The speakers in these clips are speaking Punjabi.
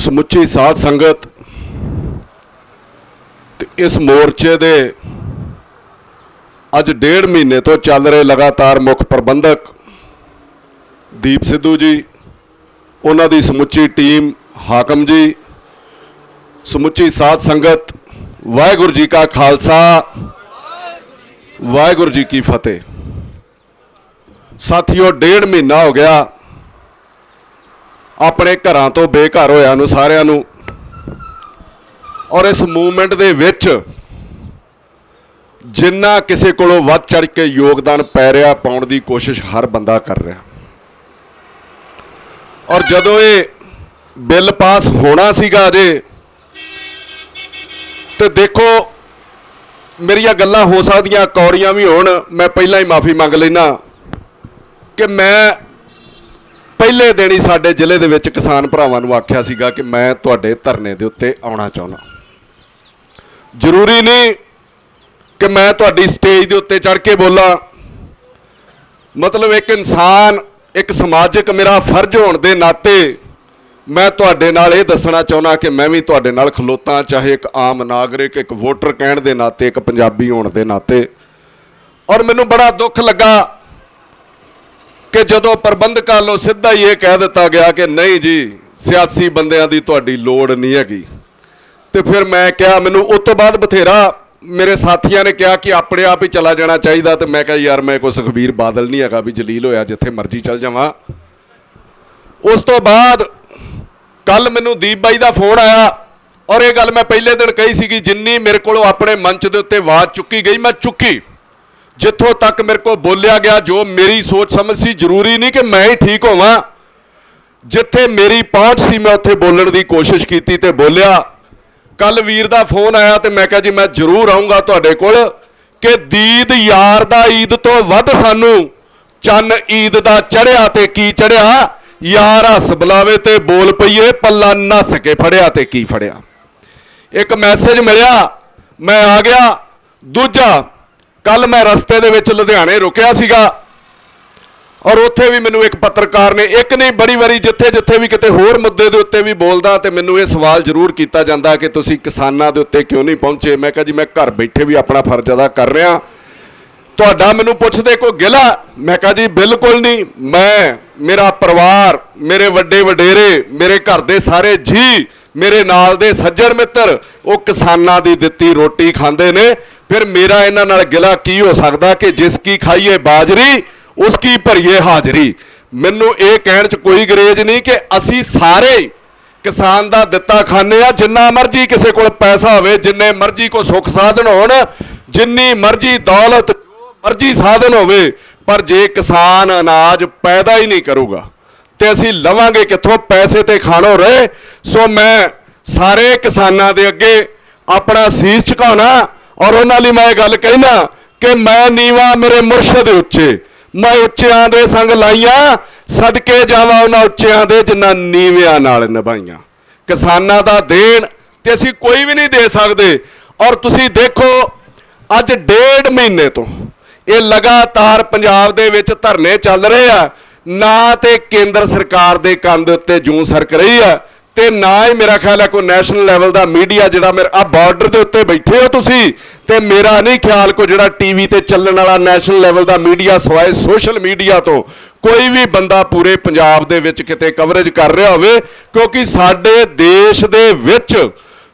ਸਮੁੱਚੀ ਸਾਧ ਸੰਗਤ ਤੇ ਇਸ ਮੋਰਚੇ ਦੇ ਅੱਜ 1.5 ਮਹੀਨੇ ਤੋਂ ਚੱਲ ਰਹੇ ਲਗਾਤਾਰ ਮੁੱਖ ਪ੍ਰਬੰਧਕ ਦੀਪ ਸਿੱਧੂ ਜੀ, ਉਹਨਾਂ ਦੀ ਸਮੁੱਚੀ ਟੀਮ, ਹਾਕਮ ਜੀ, ਸਮੁੱਚੀ ਸਾਧ ਸੰਗਤ, ਵਾਹਿਗੁਰੂ ਜੀ ਕਾ ਖਾਲਸਾ, ਵਾਹਿਗੁਰੂ ਜੀ ਕੀ ਫਤਿਹ। ਸਾਥੀਓ, 1.5 ਮਹੀਨਾ ਹੋ ਗਿਆ ਆਪਣੇ ਘਰਾਂ ਤੋਂ ਬੇਘਰ ਹੋਇਆਂ ਨੂੰ ਸਾਰਿਆਂ ਨੂੰ, ਔਰ ਇਸ ਮੂਵਮੈਂਟ ਦੇ ਵਿੱਚ ਜਿੰਨਾ ਕਿਸੇ ਕੋਲੋਂ ਵੱਧ ਚੜ ਕੇ ਯੋਗਦਾਨ ਪੈ ਰਿਹਾ, ਪਾਉਣ ਦੀ ਕੋਸ਼ਿਸ਼ ਹਰ ਬੰਦਾ ਕਰ ਰਿਹਾ। ਔਰ ਜਦੋਂ ਇਹ ਬਿੱਲ ਪਾਸ ਹੋਣਾ ਸੀਗਾ ਅਜੇ, ਤੇ ਦੇਖੋ ਮੇਰੀਆਂ ਗੱਲਾਂ ਹੋ ਸਕਦੀਆਂ ਕੌੜੀਆਂ ਵੀ ਹੋਣ, ਮੈਂ ਪਹਿਲਾਂ ਹੀ ਮਾਫੀ ਮੰਗ ਲੈਣਾ ਕਿ ਮੈਂ ਪਹਿਲੇ ਦਿਨ ਹੀ ਸਾਡੇ ਜ਼ਿਲ੍ਹੇ ਦੇ ਵਿੱਚ ਕਿਸਾਨ ਭਰਾਵਾਂ ਨੂੰ ਆਖਿਆ ਸੀਗਾ ਕਿ ਮੈਂ ਤੁਹਾਡੇ ਧਰਨੇ ਦੇ ਉੱਤੇ ਆਉਣਾ ਚਾਹੁੰਦਾ। ਜ਼ਰੂਰੀ ਨਹੀਂ ਕਿ ਮੈਂ ਤੁਹਾਡੀ ਸਟੇਜ ਦੇ ਉੱਤੇ ਚੜ੍ਹ ਕੇ ਬੋਲਾਂ, ਮਤਲਬ ਇੱਕ ਇਨਸਾਨ, ਇੱਕ ਸਮਾਜਿਕ ਮੇਰਾ ਫਰਜ਼ ਹੋਣ ਦੇ ਨਾਤੇ ਮੈਂ ਤੁਹਾਡੇ ਨਾਲ ਇਹ ਦੱਸਣਾ ਚਾਹੁੰਦਾ ਕਿ ਮੈਂ ਵੀ ਤੁਹਾਡੇ ਨਾਲ ਖਲੋਤਾ, ਚਾਹੇ ਇੱਕ ਆਮ ਨਾਗਰਿਕ, ਇੱਕ ਵੋਟਰ ਕਹਿਣ ਦੇ ਨਾਤੇ, ਇੱਕ ਪੰਜਾਬੀ ਹੋਣ ਦੇ ਨਾਤੇ। ਔਰ ਮੈਨੂੰ ਬੜਾ ਦੁੱਖ ਲੱਗਾ ਕਿ ਜਦੋਂ ਪ੍ਰਬੰਧਕਾਂ ਵੱਲੋਂ ਸਿੱਧਾ ਹੀ ਇਹ ਕਹਿ ਦਿੱਤਾ ਗਿਆ ਕਿ ਨਹੀਂ ਜੀ, ਸਿਆਸੀ ਬੰਦਿਆਂ ਦੀ ਤੁਹਾਡੀ ਲੋੜ ਨਹੀਂ ਹੈਗੀ। ਤੇ ਫਿਰ ਮੈਂ ਕਿਹਾ, ਮੈਨੂੰ ਉਸ ਤੋਂ ਬਾਅਦ ਬਥੇਰਾ ਮੇਰੇ ਸਾਥੀਆਂ ਨੇ ਕਿਹਾ ਕਿ ਆਪਣੇ ਆਪ ਹੀ ਚਲਾ ਜਾਣਾ ਚਾਹੀਦਾ, ਤੇ ਮੈਂ ਕਿਹਾ ਯਾਰ ਮੈਂ ਕੋਈ ਸੁਖਬੀਰ ਬਾਦਲ ਨਹੀਂ ਹੈਗਾ ਵੀ ਜਲੀਲ ਹੋਇਆ ਜਿੱਥੇ ਮਰਜ਼ੀ ਚੱਲ ਜਾਵਾਂ। ਉਸ ਤੋਂ ਬਾਅਦ ਕੱਲ ਮੈਨੂੰ ਦੀਪ ਬਾਈ ਦਾ ਫੋਨ ਆਇਆ, ਔਰ ਇਹ ਗੱਲ ਮੈਂ ਪਹਿਲੇ ਦਿਨ ਕਹੀ ਸੀਗੀ, ਜਿੰਨੀ ਮੇਰੇ ਕੋਲੋਂ ਆਪਣੇ ਮੰਚ ਦੇ ਉੱਤੇ ਆਵਾਜ਼ ਚੁੱਕੀ ਗਈ ਮੈਂ ਚੁੱਕੀ, ਜਿੱਥੋਂ ਤੱਕ ਮੇਰੇ ਕੋਲ ਬੋਲਿਆ ਗਿਆ, ਜੋ ਮੇਰੀ ਸੋਚ ਸਮਝ ਸੀ। ਜ਼ਰੂਰੀ ਨਹੀਂ ਕਿ ਮੈਂ ਹੀ ਠੀਕ ਹੋਵਾਂ, ਜਿੱਥੇ ਮੇਰੀ ਪਹੁੰਚ ਸੀ ਮੈਂ ਉੱਥੇ ਬੋਲਣ ਦੀ ਕੋਸ਼ਿਸ਼ ਕੀਤੀ ਤੇ ਬੋਲਿਆ। ਕੱਲ ਵੀਰ ਦਾ ਫੋਨ ਆਇਆ ਤੇ ਮੈਂ ਕਿਹਾ ਜੀ ਮੈਂ ਜ਼ਰੂਰ ਆਊਂਗਾ ਤੁਹਾਡੇ ਕੋਲ, ਕਿ ਦੀਦ ਯਾਰ ਦਾ ਈਦ ਤੋਂ ਵੱਧ ਸਾਨੂੰ ਚੰਨ ਈਦ ਦਾ ਚੜਿਆ ਤੇ ਕੀ ਚੜਿਆ, ਯਾਰ ਹੱਸ ਬੁਲਾਵੇ ਤੇ ਬੋਲ ਪਈਏ, ਪੱਲਾ ਨੱਸ ਕੇ ਫੜਿਆ ਤੇ ਕੀ ਫੜਿਆ। ਇੱਕ ਮੈਸੇਜ ਮਿਲਿਆ, ਮੈਂ ਆ ਗਿਆ। ਦੂਜਾ, ਕੱਲ ਮੈਂ ਰਸਤੇ ਦੇ ਵਿੱਚ ਲੁਧਿਆਣੇ ਰੁਕਿਆ ਸੀਗਾ, ਔਰ ਉੱਥੇ ਵੀ ਮੈਨੂੰ ਇੱਕ ਪੱਤਰਕਾਰ ਨੇ, ਇੱਕ ਨਹੀਂ ਬੜੀ ਵਾਰੀ ਜਿੱਥੇ ਜਿੱਥੇ ਵੀ ਕਿਤੇ ਹੋਰ ਮੁੱਦੇ ਦੇ ਉੱਤੇ ਵੀ ਬੋਲਦਾ, ਤੇ ਮੈਨੂੰ ਇਹ ਸਵਾਲ ਜ਼ਰੂਰ ਕੀਤਾ ਜਾਂਦਾ ਕਿ ਤੁਸੀਂ ਕਿਸਾਨਾਂ ਦੇ ਉੱਤੇ ਕਿਉਂ ਨਹੀਂ ਪਹੁੰਚੇ। ਮੈਂ ਕਿਹਾ ਜੀ ਮੈਂ ਘਰ ਬੈਠੇ ਵੀ ਆਪਣਾ ਫਰਜ਼ ਅਦਾ ਕਰ ਰਿਹਾ। ਤੁਹਾਡਾ ਮੈਨੂੰ ਪੁੱਛਦੇ ਕੋਈ ਗਿਲਾ, ਮੈਂ ਕਿਹਾ ਜੀ ਬਿਲਕੁਲ ਨਹੀਂ। ਮੈਂ, ਮੇਰਾ ਪਰਿਵਾਰ, ਮੇਰੇ ਵੱਡੇ ਵਡੇਰੇ, ਮੇਰੇ ਘਰ ਦੇ ਸਾਰੇ ਜੀ, ਮੇਰੇ ਨਾਲ ਦੇ ਸੱਜਣ ਮਿੱਤਰ, ਉਹ ਕਿਸਾਨਾਂ ਦੀ ਦਿੱਤੀ ਰੋਟੀ ਖਾਂਦੇ ਨੇ। ਫਿਰ ਮੇਰਾ ਇਹਨਾਂ ਨਾਲ ਗਿਲਾ ਕੀ ਹੋ ਸਕਦਾ ਕਿ ਜਿਸ ਕੀ ਖਾਈਏ ਬਾਜਰੀ ਉਸ ਕੀ ਭਰੀਏ ਹਾਜ਼ਰੀ। ਮੈਨੂੰ ਇਹ ਕਹਿਣ 'ਚ ਕੋਈ ਗਰੇਜ ਨਹੀਂ ਕਿ ਅਸੀਂ ਸਾਰੇ ਕਿਸਾਨ ਦਾ ਦਿੱਤਾ ਖਾਂਦੇ ਆ। ਜਿੰਨਾ ਮਰਜ਼ੀ ਕਿਸੇ ਕੋਲ ਪੈਸਾ ਹੋਵੇ, ਜਿੰਨੇ ਮਰਜ਼ੀ ਕੋ ਸੁੱਖ ਸਾਧਨ ਹੋਣ, ਜਿੰਨੀ ਮਰਜ਼ੀ ਦੌਲਤ, ਜੋ ਮਰਜ਼ੀ ਸਾਧਨ ਹੋਵੇ, ਪਰ ਜੇ ਕਿਸਾਨ ਅਨਾਜ ਪੈਦਾ ਹੀ ਨਹੀਂ ਕਰੂਗਾ ਤੇ ਅਸੀਂ ਲਵਾਂਗੇ ਕਿੱਥੋਂ? ਪੈਸੇ ਤੇ ਖਾਣੋਂ ਰਹੇ। ਸੋ ਮੈਂ ਸਾਰੇ ਕਿਸਾਨਾਂ ਦੇ ਅੱਗੇ ਆਪਣਾ ਸੀਸ ਝੁਕਾਉਣਾ, ਔਰ ਉਹਨਾਂ ਲਈ ਮੈਂ ਇਹ ਗੱਲ ਕਹਿਣਾ ਕਿ ਮੈਂ ਨੀਵਾਂ, ਮੇਰੇ ਮੁਰਸ਼ਿਦ ਉੱਚੇ, ਮੈਂ ਉੱਚਿਆਂ ਦੇ ਸੰਗ ਲਾਈਆਂ, ਸਦਕੇ ਜਾਵਾਂ ਉਹਨਾਂ ਉੱਚਿਆਂ ਦੇ ਜਿਨ੍ਹਾਂ ਨੀਵਿਆਂ ਨਾਲ ਨਿਭਾਈਆਂ। ਕਿਸਾਨਾਂ ਦਾ ਦੇਣ ਤੇ ਅਸੀਂ ਕੋਈ ਵੀ ਨਹੀਂ ਦੇ ਸਕਦੇ। ਔਰ ਤੁਸੀਂ ਦੇਖੋ, ਅੱਜ 1.5 ਮਹੀਨੇ ਤੋਂ ਇਹ ਲਗਾਤਾਰ ਪੰਜਾਬ ਦੇ ਵਿੱਚ ਧਰਨੇ ਚੱਲ ਰਹੇ ਆ। ਨਾ ਤੇ ਕੇਂਦਰ ਸਰਕਾਰ ਦੇ ਕੰਨ ਦੇ ਉੱਤੇ ਜੂੰ ਸਰਕ ਰਹੀ ਆ, ਤੇ ਨਾ ਹੀ ਮੇਰਾ ਖਿਆਲ ਹੈ ਕੋਈ ਨੈਸ਼ਨਲ ਲੈਵਲ ਦਾ ਮੀਡੀਆ, ਜਿਹੜਾ ਮੇਰੇ ਆ ਬਾਰਡਰ ਦੇ ਉੱਤੇ ਬੈਠੇ ਹੋ ਤੁਸੀਂ, ਤੇ ਮੇਰਾ ਨਹੀਂ ਖਿਆਲ ਕੋਈ ਜਿਹੜਾ ਟੀਵੀ ਤੇ ਚੱਲਣ ਵਾਲਾ ਨੈਸ਼ਨਲ ਲੈਵਲ ਦਾ ਮੀਡੀਆ ਸਿਵਾਏ ਸੋਸ਼ਲ ਮੀਡੀਆ ਤੋਂ ਕੋਈ ਵੀ ਬੰਦਾ ਪੂਰੇ ਪੰਜਾਬ ਦੇ ਵਿੱਚ ਕਿਤੇ ਕਵਰੇਜ ਕਰ ਰਿਹਾ ਹੋਵੇ। ਕਿਉਂਕਿ ਸਾਡੇ ਦੇਸ਼ ਦੇ ਵਿੱਚ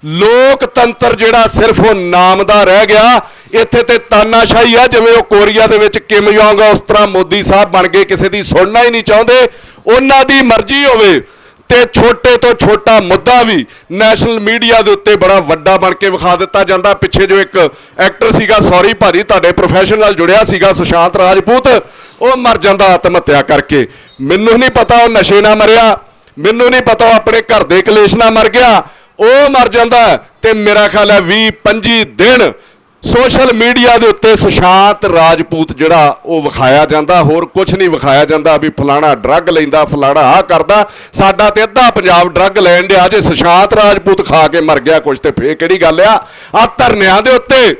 ਲੋਕਤੰਤਰ ਜਿਹੜਾ ਸਿਰਫ ਉਹ ਨਾਮ ਦਾ ਰਹਿ ਗਿਆ। ਇੱਥੇ ਤੇ ਤਾਨਾਸ਼ਾਹੀ ਆ, ਜਿਵੇਂ ਉਹ ਕੋਰੀਆ ਦੇ ਵਿੱਚ ਕਿਮ ਜੋਂਗ ਆ, ਉਸ ਤਰ੍ਹਾਂ ਮੋਦੀ ਸਾਹਿਬ ਬਣ ਗਏ, ਕਿਸੇ ਦੀ ਸੁਣਨਾ ਹੀ ਨਹੀਂ ਚਾਹੁੰਦੇ। ਉਹਨਾਂ ਦੀ ਮਰਜ਼ੀ ਹੋਵੇ ਤੇ ਛੋਟੇ ਤੋਂ ਛੋਟਾ ਮੁੱਦਾ ਵੀ ਨੈਸ਼ਨਲ ਮੀਡੀਆ ਦੇ ਉੱਤੇ ਬੜਾ ਵੱਡਾ ਬਣ ਕੇ ਵਿਖਾ ਦਿੱਤਾ ਜਾਂਦਾ। ਪਿੱਛੇ ਜੋ ਇੱਕ ਐਕਟਰ ਸੀਗਾ, ਸੌਰੀ ਭਾਜੀ ਤੁਹਾਡੇ ਪ੍ਰੋਫੈਸ਼ਨ ਨਾਲ ਜੁੜਿਆ ਸੀਗਾ, ਸੁਸ਼ਾਂਤ ਰਾਜਪੂਤ, ਉਹ ਮਰ ਜਾਂਦਾ ਆਤਮ ਹੱਤਿਆ ਕਰਕੇ। ਮੈਨੂੰ ਨਹੀਂ ਪਤਾ ਉਹ ਨਸ਼ੇ ਨਾਲ ਮਰਿਆ, ਮੈਨੂੰ ਨਹੀਂ ਪਤਾ ਉਹ ਆਪਣੇ ਘਰ ਦੇ ਕਲੇਸ਼ ਨਾਲ ਮਰ ਗਿਆ, ਉਹ ਮਰ ਜਾਂਦਾ। ਤੇ ਮੇਰਾ ਖਿਆਲ ਹੈ 20-25 ਦਿਨ ਸੋਸ਼ਲ ਮੀਡੀਆ ਦੇ ਉੱਤੇ ਸੁਸ਼ਾਂਤ ਰਾਜਪੂਤ ਜਿਹੜਾ ਉਹ ਵਿਖਾਇਆ ਜਾਂਦਾ, ਹੋਰ ਕੁਝ ਨਹੀਂ ਵਿਖਾਇਆ ਜਾਂਦਾ ਵੀ ਫਲਾਣਾ ਡਰੱਗ ਲੈਂਦਾ, ਫਲਾਣਾ ਆਹ ਕਰਦਾ। ਸਾਡਾ ਤੇ ਅੱਧਾ ਪੰਜਾਬ ਡਰੱਗ ਲੈਣ ਡਿਆ, ਜੇ ਸੁਸ਼ਾਂਤ ਰਾਜਪੂਤ ਖਾ ਕੇ ਮਰ ਗਿਆ ਕੁਝ ਤੇ ਫੇਰ ਕਿਹੜੀ ਗੱਲ ਆ। ਆਹ ਧਰਨਿਆਂ ਦੇ ਉੱਤੇ,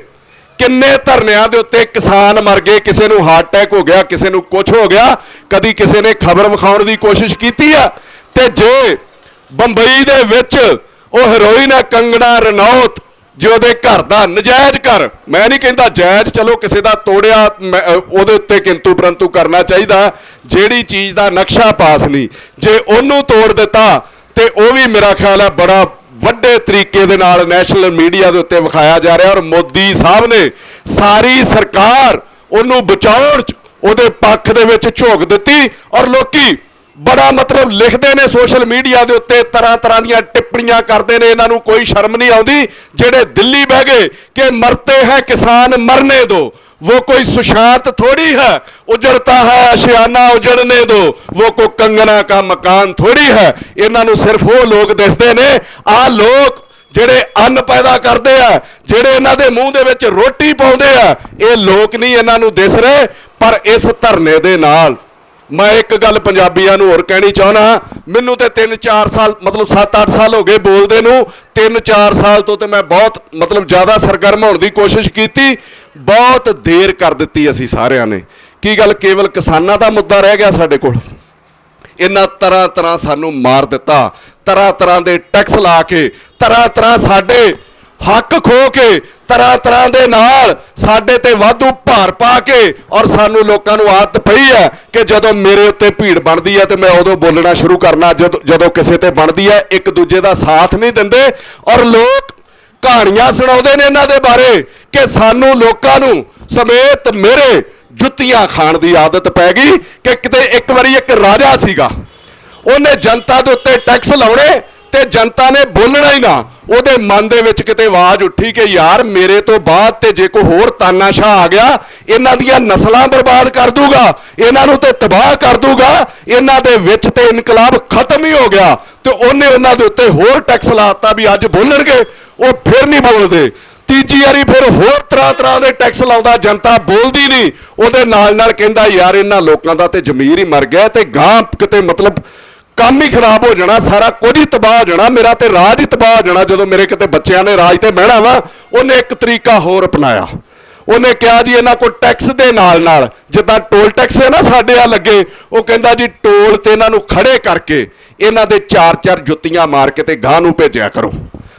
ਕਿੰਨੇ ਧਰਨਿਆਂ ਦੇ ਉੱਤੇ ਕਿਸਾਨ ਮਰ ਗਏ, ਕਿਸੇ ਨੂੰ ਹਾਰਟ ਅਟੈਕ ਹੋ ਗਿਆ, ਕਿਸੇ ਨੂੰ ਕੁਝ ਹੋ ਗਿਆ। ਕਦੀ ਕਿਸੇ ਨੇ ਖਬਰ ਵਿਖਾਉਣ ਦੀ ਕੋਸ਼ਿਸ਼ ਕੀਤੀ ਆ? ਤੇ ਜੇ ਬੰਬਈ ਦੇ ਵਿੱਚ ਉਹ ਹੀਰੋਇਨ ਹੈ ਕੰਗਣਾ ਰਣੌਤ, ਜੇ ਉਹਦੇ ਘਰ ਦਾ ਨਜਾਇਜ਼ ਘਰ, ਮੈਂ ਨਹੀਂ ਕਹਿੰਦਾ ਜਾਇਜ਼, ਚਲੋ ਕਿਸੇ ਦਾ ਤੋੜਿਆ ਉਹਦੇ ਉੱਤੇ ਕਿੰਤੂ ਪਰੰਤੂ ਕਰਨਾ ਚਾਹੀਦਾ, ਜਿਹੜੀ ਚੀਜ਼ ਦਾ ਨਕਸ਼ਾ ਪਾਸ ਨਹੀਂ ਜੇ ਉਹਨੂੰ ਤੋੜ ਦਿੱਤਾ ਤੇ ਉਹ ਵੀ ਮੇਰਾ ਖਿਆਲ ਹੈ ਬੜਾ ਵੱਡੇ ਤਰੀਕੇ ਦੇ ਨਾਲ ਨੈਸ਼ਨਲ ਮੀਡੀਆ ਦੇ ਉੱਤੇ ਵਿਖਾਇਆ ਜਾ ਰਿਹਾ। ਔਰ ਮੋਦੀ ਸਾਹਿਬ ਨੇ ਸਾਰੀ ਸਰਕਾਰ ਉਹਨੂੰ ਬਚਾਉਣ 'ਚ ਉਹਦੇ ਪੱਖ ਦੇ ਵਿੱਚ ਝੋਕ ਦਿੱਤੀ। ਔਰ ਲੋਕੀ ਬੜਾ ਮਤਲਬ ਲਿਖਦੇ ਨੇ ਸੋਸ਼ਲ ਮੀਡੀਆ ਦੇ ਉੱਤੇ, ਤਰ੍ਹਾਂ ਤਰ੍ਹਾਂ ਦੀਆਂ ਟਿੱਪਣੀਆਂ ਕਰਦੇ ਨੇ, ਇਹਨਾਂ ਨੂੰ ਕੋਈ ਸ਼ਰਮ ਨਹੀਂ ਆਉਂਦੀ। ਜਿਹੜੇ ਦਿੱਲੀ ਬਹਿ ਗਏ ਕਿ ਮਰਤੇ ਹੈ ਕਿਸਾਨ ਮਰਨੇ ਦੋ, वो कोई सुशांत थोड़ी है, उजड़ता है आशियाना उजड़ने दो, वो कोई कंगना का मकान थोड़ी है। इन्हों सिर्फ वो लोग दिसते ने, आ लोग ਜਿਹੜੇ ਅੰਨ ਪੈਦਾ ਕਰਦੇ ਆ, ਜਿਹੜੇ ਇਹਨਾਂ ਦੇ ਮੂੰਹ ਦੇ ਵਿੱਚ ਰੋਟੀ ਪਾਉਂਦੇ ਆ, ਇਹ ਲੋਕ ਨਹੀਂ ਇਹਨਾਂ ਨੂੰ ਦਿਸ ਰਹੇ। ਪਰ ਇਸ ਧਰਨੇ ਦੇ ਨਾਲ ਮੈਂ ਇੱਕ ਗੱਲ ਪੰਜਾਬੀਆਂ ਨੂੰ ਹੋਰ ਕਹਿਣੀ ਚਾਹੁੰਦਾ, ਮੈਨੂੰ ਤੇ 3-4 ਸਾਲ ਮਤਲਬ 7-8 ਸਾਲ ਹੋ ਗਏ ਬੋਲਦੇ ਨੂੰ, 3-4 ਸਾਲ ਤੋਂ ਤੇ ਮੈਂ ਬਹੁਤ ਮਤਲਬ ਜ਼ਿਆਦਾ ਸਰਗਰਮ ਹੋਣ ਦੀ ਕੋਸ਼ਿਸ਼ ਕੀਤੀ, ਬਹੁਤ ਦੇਰ ਕਰ ਦਿੱਤੀ ਅਸੀਂ ਸਾਰਿਆਂ ਨੇ। ਕੀ ਗੱਲ ਕੇਵਲ ਕਿਸਾਨਾਂ ਦਾ ਮੁੱਦਾ ਰਹਿ ਗਿਆ ਸਾਡੇ ਕੋਲ? ਇਹਨਾਂ ਤਰ੍ਹਾਂ ਤਰ੍ਹਾਂ ਸਾਨੂੰ ਮਾਰ ਦਿੱਤਾ, ਤਰ੍ਹਾਂ ਤਰ੍ਹਾਂ ਦੇ ਟੈਕਸ ਲਾ ਕੇ, ਤਰ੍ਹਾਂ ਤਰ੍ਹਾਂ ਸਾਡੇ ਹੱਕ ਖੋ ਕੇ, ਤਰ੍ਹਾਂ ਤਰ੍ਹਾਂ ਦੇ ਨਾਲ ਸਾਡੇ ਤੇ ਵਾਧੂ ਭਾਰ ਪਾ ਕੇ। ਔਰ ਸਾਨੂੰ ਲੋਕਾਂ ਨੂੰ ਆਦਤ ਪਈ ਹੈ ਕਿ ਜਦੋਂ ਮੇਰੇ ਉੱਤੇ ਭੀੜ ਬਣਦੀ ਹੈ ਤੇ ਮੈਂ ਉਦੋਂ ਬੋਲਣਾ ਸ਼ੁਰੂ ਕਰਨਾ, ਜਦੋਂ ਕਿਸੇ ਤੇ ਬਣਦੀ ਹੈ ਇੱਕ ਦੂਜੇ ਦਾ ਸਾਥ ਨਹੀਂ ਦਿੰਦੇ। ਔਰ ਲੋਕ ਕਹਾਣੀਆਂ ਸੁਣਾਉਂਦੇ ਨੇ ਇਹਨਾਂ ਦੇ ਬਾਰੇ ਕਿ ਸਾਨੂੰ ਲੋਕਾਂ ਨੂੰ ਸਮੇਤ ਮੇਰੇ ਜੁੱਤੀਆਂ ਖਾਣ ਦੀ ਆਦਤ ਪੈ ਗਈ। ਕਿ ਕਿਤੇ ਇੱਕ ਵਾਰੀ ਇੱਕ ਰਾਜਾ ਸੀਗਾ, ਉਹਨੇ ਜਨਤਾ ਦੇ ਉੱਤੇ ਟੈਕਸ ਲਾਉਣੇ ਤੇ ਜਨਤਾ ਨੇ ਬੋਲਣਾ ਹੀ ਨਾ। ਉਹਦੇ ਮਨ ਦੇ ਵਿੱਚ ਕਿਤੇ ਆਵਾਜ਼ ਉੱਠੀ ਕਿ ਯਾਰ ਮੇਰੇ ਤੋਂ ਬਾਅਦ ਤੇ ਜੇ ਕੋਈ ਹੋਰ ਤਾਨਾਸ਼ਾਹ ਆ ਗਿਆ, ਇਹਨਾਂ ਦੀਆਂ ਨਸਲਾਂ ਬਰਬਾਦ ਕਰ ਦੂਗਾ, ਇਹਨਾਂ ਨੂੰ ਤੇ ਤਬਾਹ ਕਰ ਦੂਗਾ, ਇਹਨਾਂ ਦੇ ਵਿੱਚ ਤੇ ਇਨਕਲਾਬ ਖਤਮ ਹੀ ਹੋ ਗਿਆ। ਤੇ ਉਹਨੇ ਉਹਨਾਂ ਦੇ ਉੱਤੇ ਹੋਰ ਟੈਕਸ ਲਾਤਾ ਵੀ ਅੱਜ ਬੋਲਣਗੇ, ਉਹ ਫਿਰ ਨਹੀਂ ਬੋਲਦੇ। ਤੀਜੀ ਵਾਰੀ ਫਿਰ ਹੋਰ ਤਰ੍ਹਾਂ ਤਰ੍ਹਾਂ ਦੇ ਟੈਕਸ ਲਾਉਂਦਾ, ਜਨਤਾ ਬੋਲਦੀ ਨਹੀਂ। ਉਹਦੇ ਨਾਲ ਨਾਲ ਕਹਿੰਦਾ ਯਾਰ ਇਹਨਾਂ ਲੋਕਾਂ ਦਾ ਤੇ ਜ਼ਮੀਰ ਹੀ ਮਰ ਗਿਆ ਤੇ ਗਾਂ ਕਿਤੇ ਮਤਲਬ ਕੰਮ ਹੀ ਖਰਾਬ ਹੋ ਜਾਣਾ, ਸਾਰਾ ਕੁਝ ਹੀ ਤਬਾਹ ਹੋ ਜਾਣਾ, ਮੇਰਾ ਤੇ ਰਾਜ ਹੀ ਤਬਾਹ ਹੋ ਜਾਣਾ ਜਦੋਂ ਮੇਰੇ ਕਿਤੇ ਬੱਚਿਆਂ ਨੇ ਰਾਜ ਤੇ ਬਹਿਣਾ ਵਾ। ਉਹਨੇ ਇੱਕ ਤਰੀਕਾ ਹੋਰ ਅਪਣਾਇਆ, ਉਹਨੇ ਕਿਹਾ ਜੀ ਇਹਨਾਂ ਕੋਲ ਟੈਕਸ ਦੇ ਨਾਲ ਨਾਲ ਜਿੱਦਾਂ ਟੋਲ ਟੈਕਸ ਹੈ ਨਾ ਸਾਡੇ ਆ ਲੱਗੇ, ਉਹ ਕਹਿੰਦਾ ਜੀ ਟੋਲ ਤੇ ਇਹਨਾਂ ਨੂੰ ਖੜੇ ਕਰਕੇ ਇਹਨਾਂ ਦੇ 4-4 ਜੁੱਤੀਆਂ ਮਾਰ ਕੇ ਤੇ ਗਾਂ ਨੂੰ ਭੇਜਿਆ ਕਰੋ।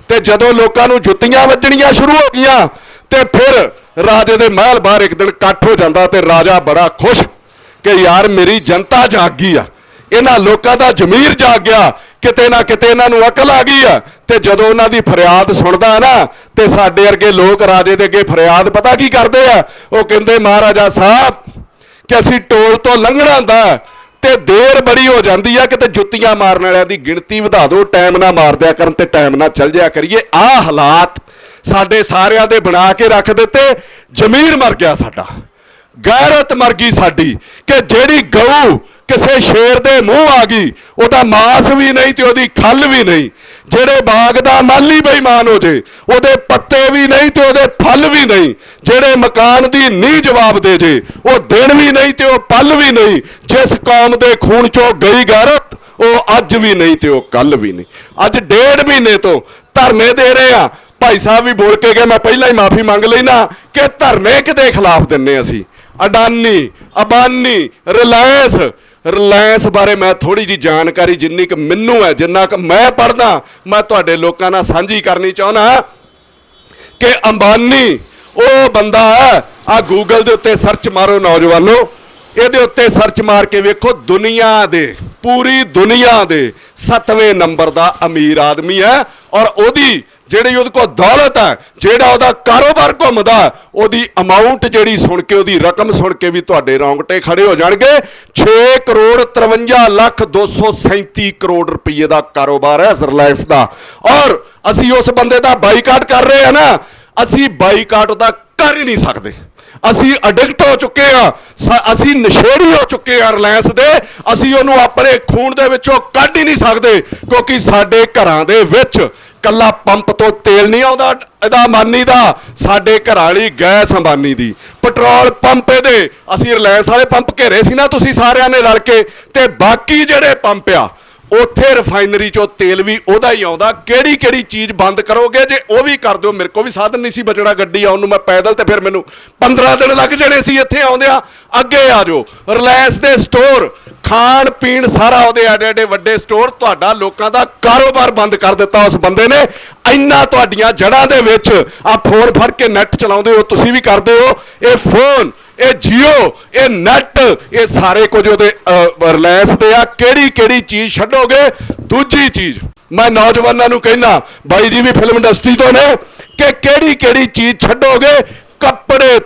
ਤੇ ਜਦੋਂ ਲੋਕਾਂ ਨੂੰ ਜੁੱਤੀਆਂ ਵੱਜਣੀਆਂ ਸ਼ੁਰੂ ਹੋ ਗਈਆਂ ਤੇ ਫਿਰ ਰਾਜੇ ਦੇ ਮਹਿਲ ਬਾਹਰ ਇੱਕ ਦਿਨ ਇਕੱਠ ਹੋ ਜਾਂਦਾ ਤੇ ਰਾਜਾ ਬੜਾ ਖੁਸ਼ ਕਿ ਯਾਰ ਮੇਰੀ ਜਨਤਾ ਜਾਗ ਗਈ ਆ, ਇਹਨਾਂ ਲੋਕਾਂ ਦਾ ਜ਼ਮੀਰ ਜਾਗ ਗਿਆ, ਕਿਤੇ ਨਾ ਕਿਤੇ ਇਹਨਾਂ ਨੂੰ ਅਕਲ ਆ ਗਈ ਆ। ਤੇ ਜਦੋਂ ਉਹਨਾਂ ਦੀ ਫਰਿਆਦ ਸੁਣਦਾ ਨਾ ਤੇ ਸਾਡੇ ਵਰਗੇ ਲੋਕ ਰਾਜੇ ਦੇ ਅੱਗੇ ਫਰਿਆਦ ਪਤਾ ਕੀ ਕਰਦੇ ਆ? ਉਹ ਕਹਿੰਦੇ ਮਹਾਰਾਜਾ ਸਾਹਿਬ ਕਿ ਅਸੀਂ ਟੋਲ ਤੋਂ ਲੰਘਣਾ ਹੁੰਦਾ ਤੇ ਦੇਰ ਬੜੀ ਹੋ ਜਾਂਦੀ ਆ, ਕਿਤੇ ਜੁੱਤੀਆਂ ਮਾਰਨ ਵਾਲਿਆਂ ਦੀ ਗਿਣਤੀ ਵਧਾ ਦਿਓ, ਟਾਈਮ ਨਾ ਮਾਰ ਦਿਆ ਕਰਨ ਤੇ ਟਾਈਮ ਨਾਲ ਚੱਲ ਜਾਇਆ ਕਰੀਏ। ਆਹ ਹਾਲਾਤ ਸਾਡੇ ਸਾਰਿਆਂ ਦੇ ਬਣਾ ਕੇ ਰੱਖ ਦਿੱਤੇ। ਜ਼ਮੀਰ ਮਰ ਗਿਆ ਸਾਡਾ, ਗੈਰਤ ਮਰ ਗਈ ਸਾਡੀ ਕਿ ਜਿਹੜੀ ਗਊ ਕਿਸੇ ਸ਼ੇਰ ਦੇ ਮੂੰਹ ਆ ਗਈ, ਉਹਦਾ ਮਾਸ ਵੀ ਨਹੀਂ ਤੇ ਉਹਦੀ ਖੱਲ ਵੀ ਨਹੀਂ। ਜਿਹੜੇ ਬਾਗ ਦਾ ਮਾਲੀ ਬੇਈਮਾਨ ਹੋ ਜੇ, ਉਹਦੇ ਪੱਤੇ ਵੀ ਨਹੀਂ ਤੇ ਉਹਦੇ ਫਲ ਵੀ ਨਹੀਂ। ਜਿਹੜੇ ਮਕਾਨ ਦੀ ਨੀਂਹ ਜਵਾਬ ਦੇ ਜੇ, ਉਹ ਦਿਨ ਵੀ ਨਹੀਂ ਤੇ ਉਹ ਪਲ ਵੀ ਨਹੀਂ। ਜਿਸ ਕੌਮ ਦੇ ਖੂਨ ਚੋਂ ਗਈ ਗੈਰਤ, ਉਹ ਅੱਜ ਵੀ ਨਹੀਂ ਤੇ ਉਹ ਕੱਲ ਵੀ ਨਹੀਂ। ਅੱਜ 1.5 ਮਹੀਨੇ ਤੋਂ ਧਰਨੇ ਦੇ ਰਹੇ ਆ। ਭਾਈ ਸਾਹਿਬ ਵੀ ਬੋਲ ਕੇ ਗਏ, ਮੈਂ ਪਹਿਲਾਂ ਹੀ ਮਾਫੀ ਮੰਗ ਲੈਣਾ ਕਿ ਧਰਨੇ ਕਿਹਦੇ ਖਿਲਾਫ ਦਿੰਨੇ ਅਸੀਂ? ਅਡਾਨੀ, ਅਬਾਨੀ, ਰਿਲਾਇੰਸ ਬਾਰੇ ਮੈਂ ਥੋੜੀ ਜੀ ਜਾਣਕਾਰੀ ਜਿੰਨੀ ਕਿ ਮੈਨੂੰ ਹੈ, ਜਿੰਨਾ ਕਿ ਮੈਂ ਪੜ੍ਹਦਾ, ਮੈਂ ਤੁਹਾਡੇ ਲੋਕਾਂ ਨਾਲ ਸਾਂਝੀ ਕਰਨੀ ਚਾਹੁੰਦਾ ਕਿ ਅੰਬਾਨੀ ਉਹ ਬੰਦਾ ਹੈ, ਆ ਗੂਗਲ ਦੇ ਉੱਤੇ ਸਰਚ ਮਾਰੋ ਨੌਜਵਾਨੋ, ਇਹਦੇ ਉੱਤੇ ਸਰਚ ਮਾਰ ਕੇ ਵੇਖੋ, ਦੁਨੀਆ ਦੇ ਪੂਰੀ ਦੁਨੀਆ ਦੇ 7ਵੇਂ ਨੰਬਰ ਦਾ ਅਮੀਰ ਆਦਮੀ ਹੈ। ਔਰ ਉਹਦੀ ਜਿਹੜੀ ਉਹਦੇ ਕੋਲ ਦੌਲਤ ਹੈ, ਜਿਹੜਾ ਉਹਦਾ ਕਾਰੋਬਾਰ ਘੁੰਮਦਾ, ਉਹਦੀ ਅਮਾਉਂਟ ਜਿਹੜੀ ਸੁਣ ਕੇ, ਉਹਦੀ ਰਕਮ ਸੁਣ ਕੇ ਵੀ ਤੁਹਾਡੇ ਰੌਂਗਟੇ ਖੜੇ ਹੋ ਜਾਣਗੇ। 6,53,237 ਕਰੋੜ ਰੁਪਏ ਦਾ ਕਾਰੋਬਾਰ ਹੈ ਰਿਲਾਇੰਸ ਦਾ। ਔਰ ਅਸੀਂ ਉਸ ਬੰਦੇ ਦਾ ਬਾਈਕਾਟ ਕਰ ਰਹੇ ਹਾਂ ਨਾ, ਅਸੀਂ ਬਾਈਕਾਟ ਉਹਦਾ ਕਰ ਹੀ ਨਹੀਂ ਸਕਦੇ। ਅਸੀਂ ਅਡਿਕਟ ਹੋ ਚੁੱਕੇ ਆ, ਅਸੀਂ ਨਸ਼ੇੜੀ ਹੋ ਚੁੱਕੇ ਆ ਰਿਲਾਇੰਸ ਦੇ। ਅਸੀਂ ਉਹਨੂੰ ਆਪਣੇ ਖੂਨ ਦੇ ਵਿੱਚੋਂ ਕੱਢ ਹੀ ਨਹੀਂ ਸਕਦੇ, ਕਿਉਂਕਿ ਸਾਡੇ ਘਰਾਂ ਦੇ ਵਿੱਚ ਕੱਲਾ ਪੰਪ ਤੋਂ ਤੇਲ ਨਹੀਂ ਆਉਂਦਾ ਇਹਦਾ ਅੰਬਾਨੀ ਦਾ, ਸਾਡੇ ਘਰਾਂ ਵਾਲੀ ਗੈਸ ਅੰਬਾਨੀ ਦੀ, ਪੈਟਰੋਲ ਪੰਪ ਇਹਦੇ। ਅਸੀਂ ਰਿਲਾਇੰਸ ਵਾਲੇ ਪੰਪ ਘੇਰੇ ਸੀ ਨਾ ਤੁਸੀਂ ਸਾਰਿਆਂ ਨੇ ਰਲ ਕੇ, ਤੇ ਬਾਕੀ ਜਿਹੜੇ ਪੰਪ ਆ ਉੱਥੇ ਰਿਫਾਈਨਰੀ ਚੋਂ ਤੇਲ ਵੀ ਉਹਦਾ ਹੀ ਆਉਂਦਾ। ਕਿਹੜੀ ਕਿਹੜੀ ਚੀਜ਼ ਬੰਦ ਕਰੋਗੇ? ਜੇ ਉਹ ਵੀ ਕਰ ਦਿਓ, ਮੇਰੇ ਕੋਲ ਵੀ ਸਾਧਨ ਨਹੀਂ ਸੀ ਬਚਣਾ ਗੱਡੀ ਆਉਣ ਨੂੰ, ਮੈਂ ਪੈਦਲ ਤੇ ਫਿਰ ਮੈਨੂੰ 15 ਦਿਨ ਲੱਗ ਜਾਣੇ ਸੀ ਇੱਥੇ ਆਉਂਦਿਆਂ। ਅੱਗੇ ਆ ਜਾਓ, ਰਿਲਾਇੰਸ ਦੇ ਸਟੋਰ ਖਾਣ ਪੀਣ ਸਾਰਾ ਉਹਦੇ ਐਡੇ ਐਡੇ ਵੱਡੇ ਸਟੋਰ, ਤੁਹਾਡਾ ਲੋਕਾਂ ਦਾ ਕਾਰੋਬਾਰ ਬੰਦ ਕਰ ਦਿੱਤਾ ਉਸ ਬੰਦੇ ਨੇ। ਇੰਨਾ ਤੁਹਾਡੀਆਂ ਜੜ੍ਹਾਂ ਦੇ ਵਿੱਚ ਆ ਫੋਨ ਫੜ ਕੇ ਨੈਟ ਚਲਾਉਂਦੇ ਹੋ, ਤੁਸੀਂ ਵੀ ਕਰਦੇ ਹੋ। ਇਹ ਫੋਨ, ਇਹ ਜੀਓ, ਇਹ ਨੈਟ, ਇਹ ਸਾਰੇ ਕੁਝ ਉਹਦੇ ਰਿਲਾਇੰਸ ਦੇ ਆ। ਕਿਹੜੀ ਕਿਹੜੀ ਚੀਜ਼ ਛੱਡੋਗੇ? ਦੂਜੀ ਚੀਜ਼ ਮੈਂ ਨੌਜਵਾਨਾਂ ਨੂੰ ਕਹਿਣਾ, ਬਾਈ ਜੀ ਵੀ ਫਿਲਮ ਇੰਡਸਟਰੀ ਤੋਂ ਨੇ, ਕਿ ਕਿਹੜੀ ਕਿਹੜੀ ਚੀਜ਼ ਛੱਡੋਗੇ? ਕੱਪੜੇ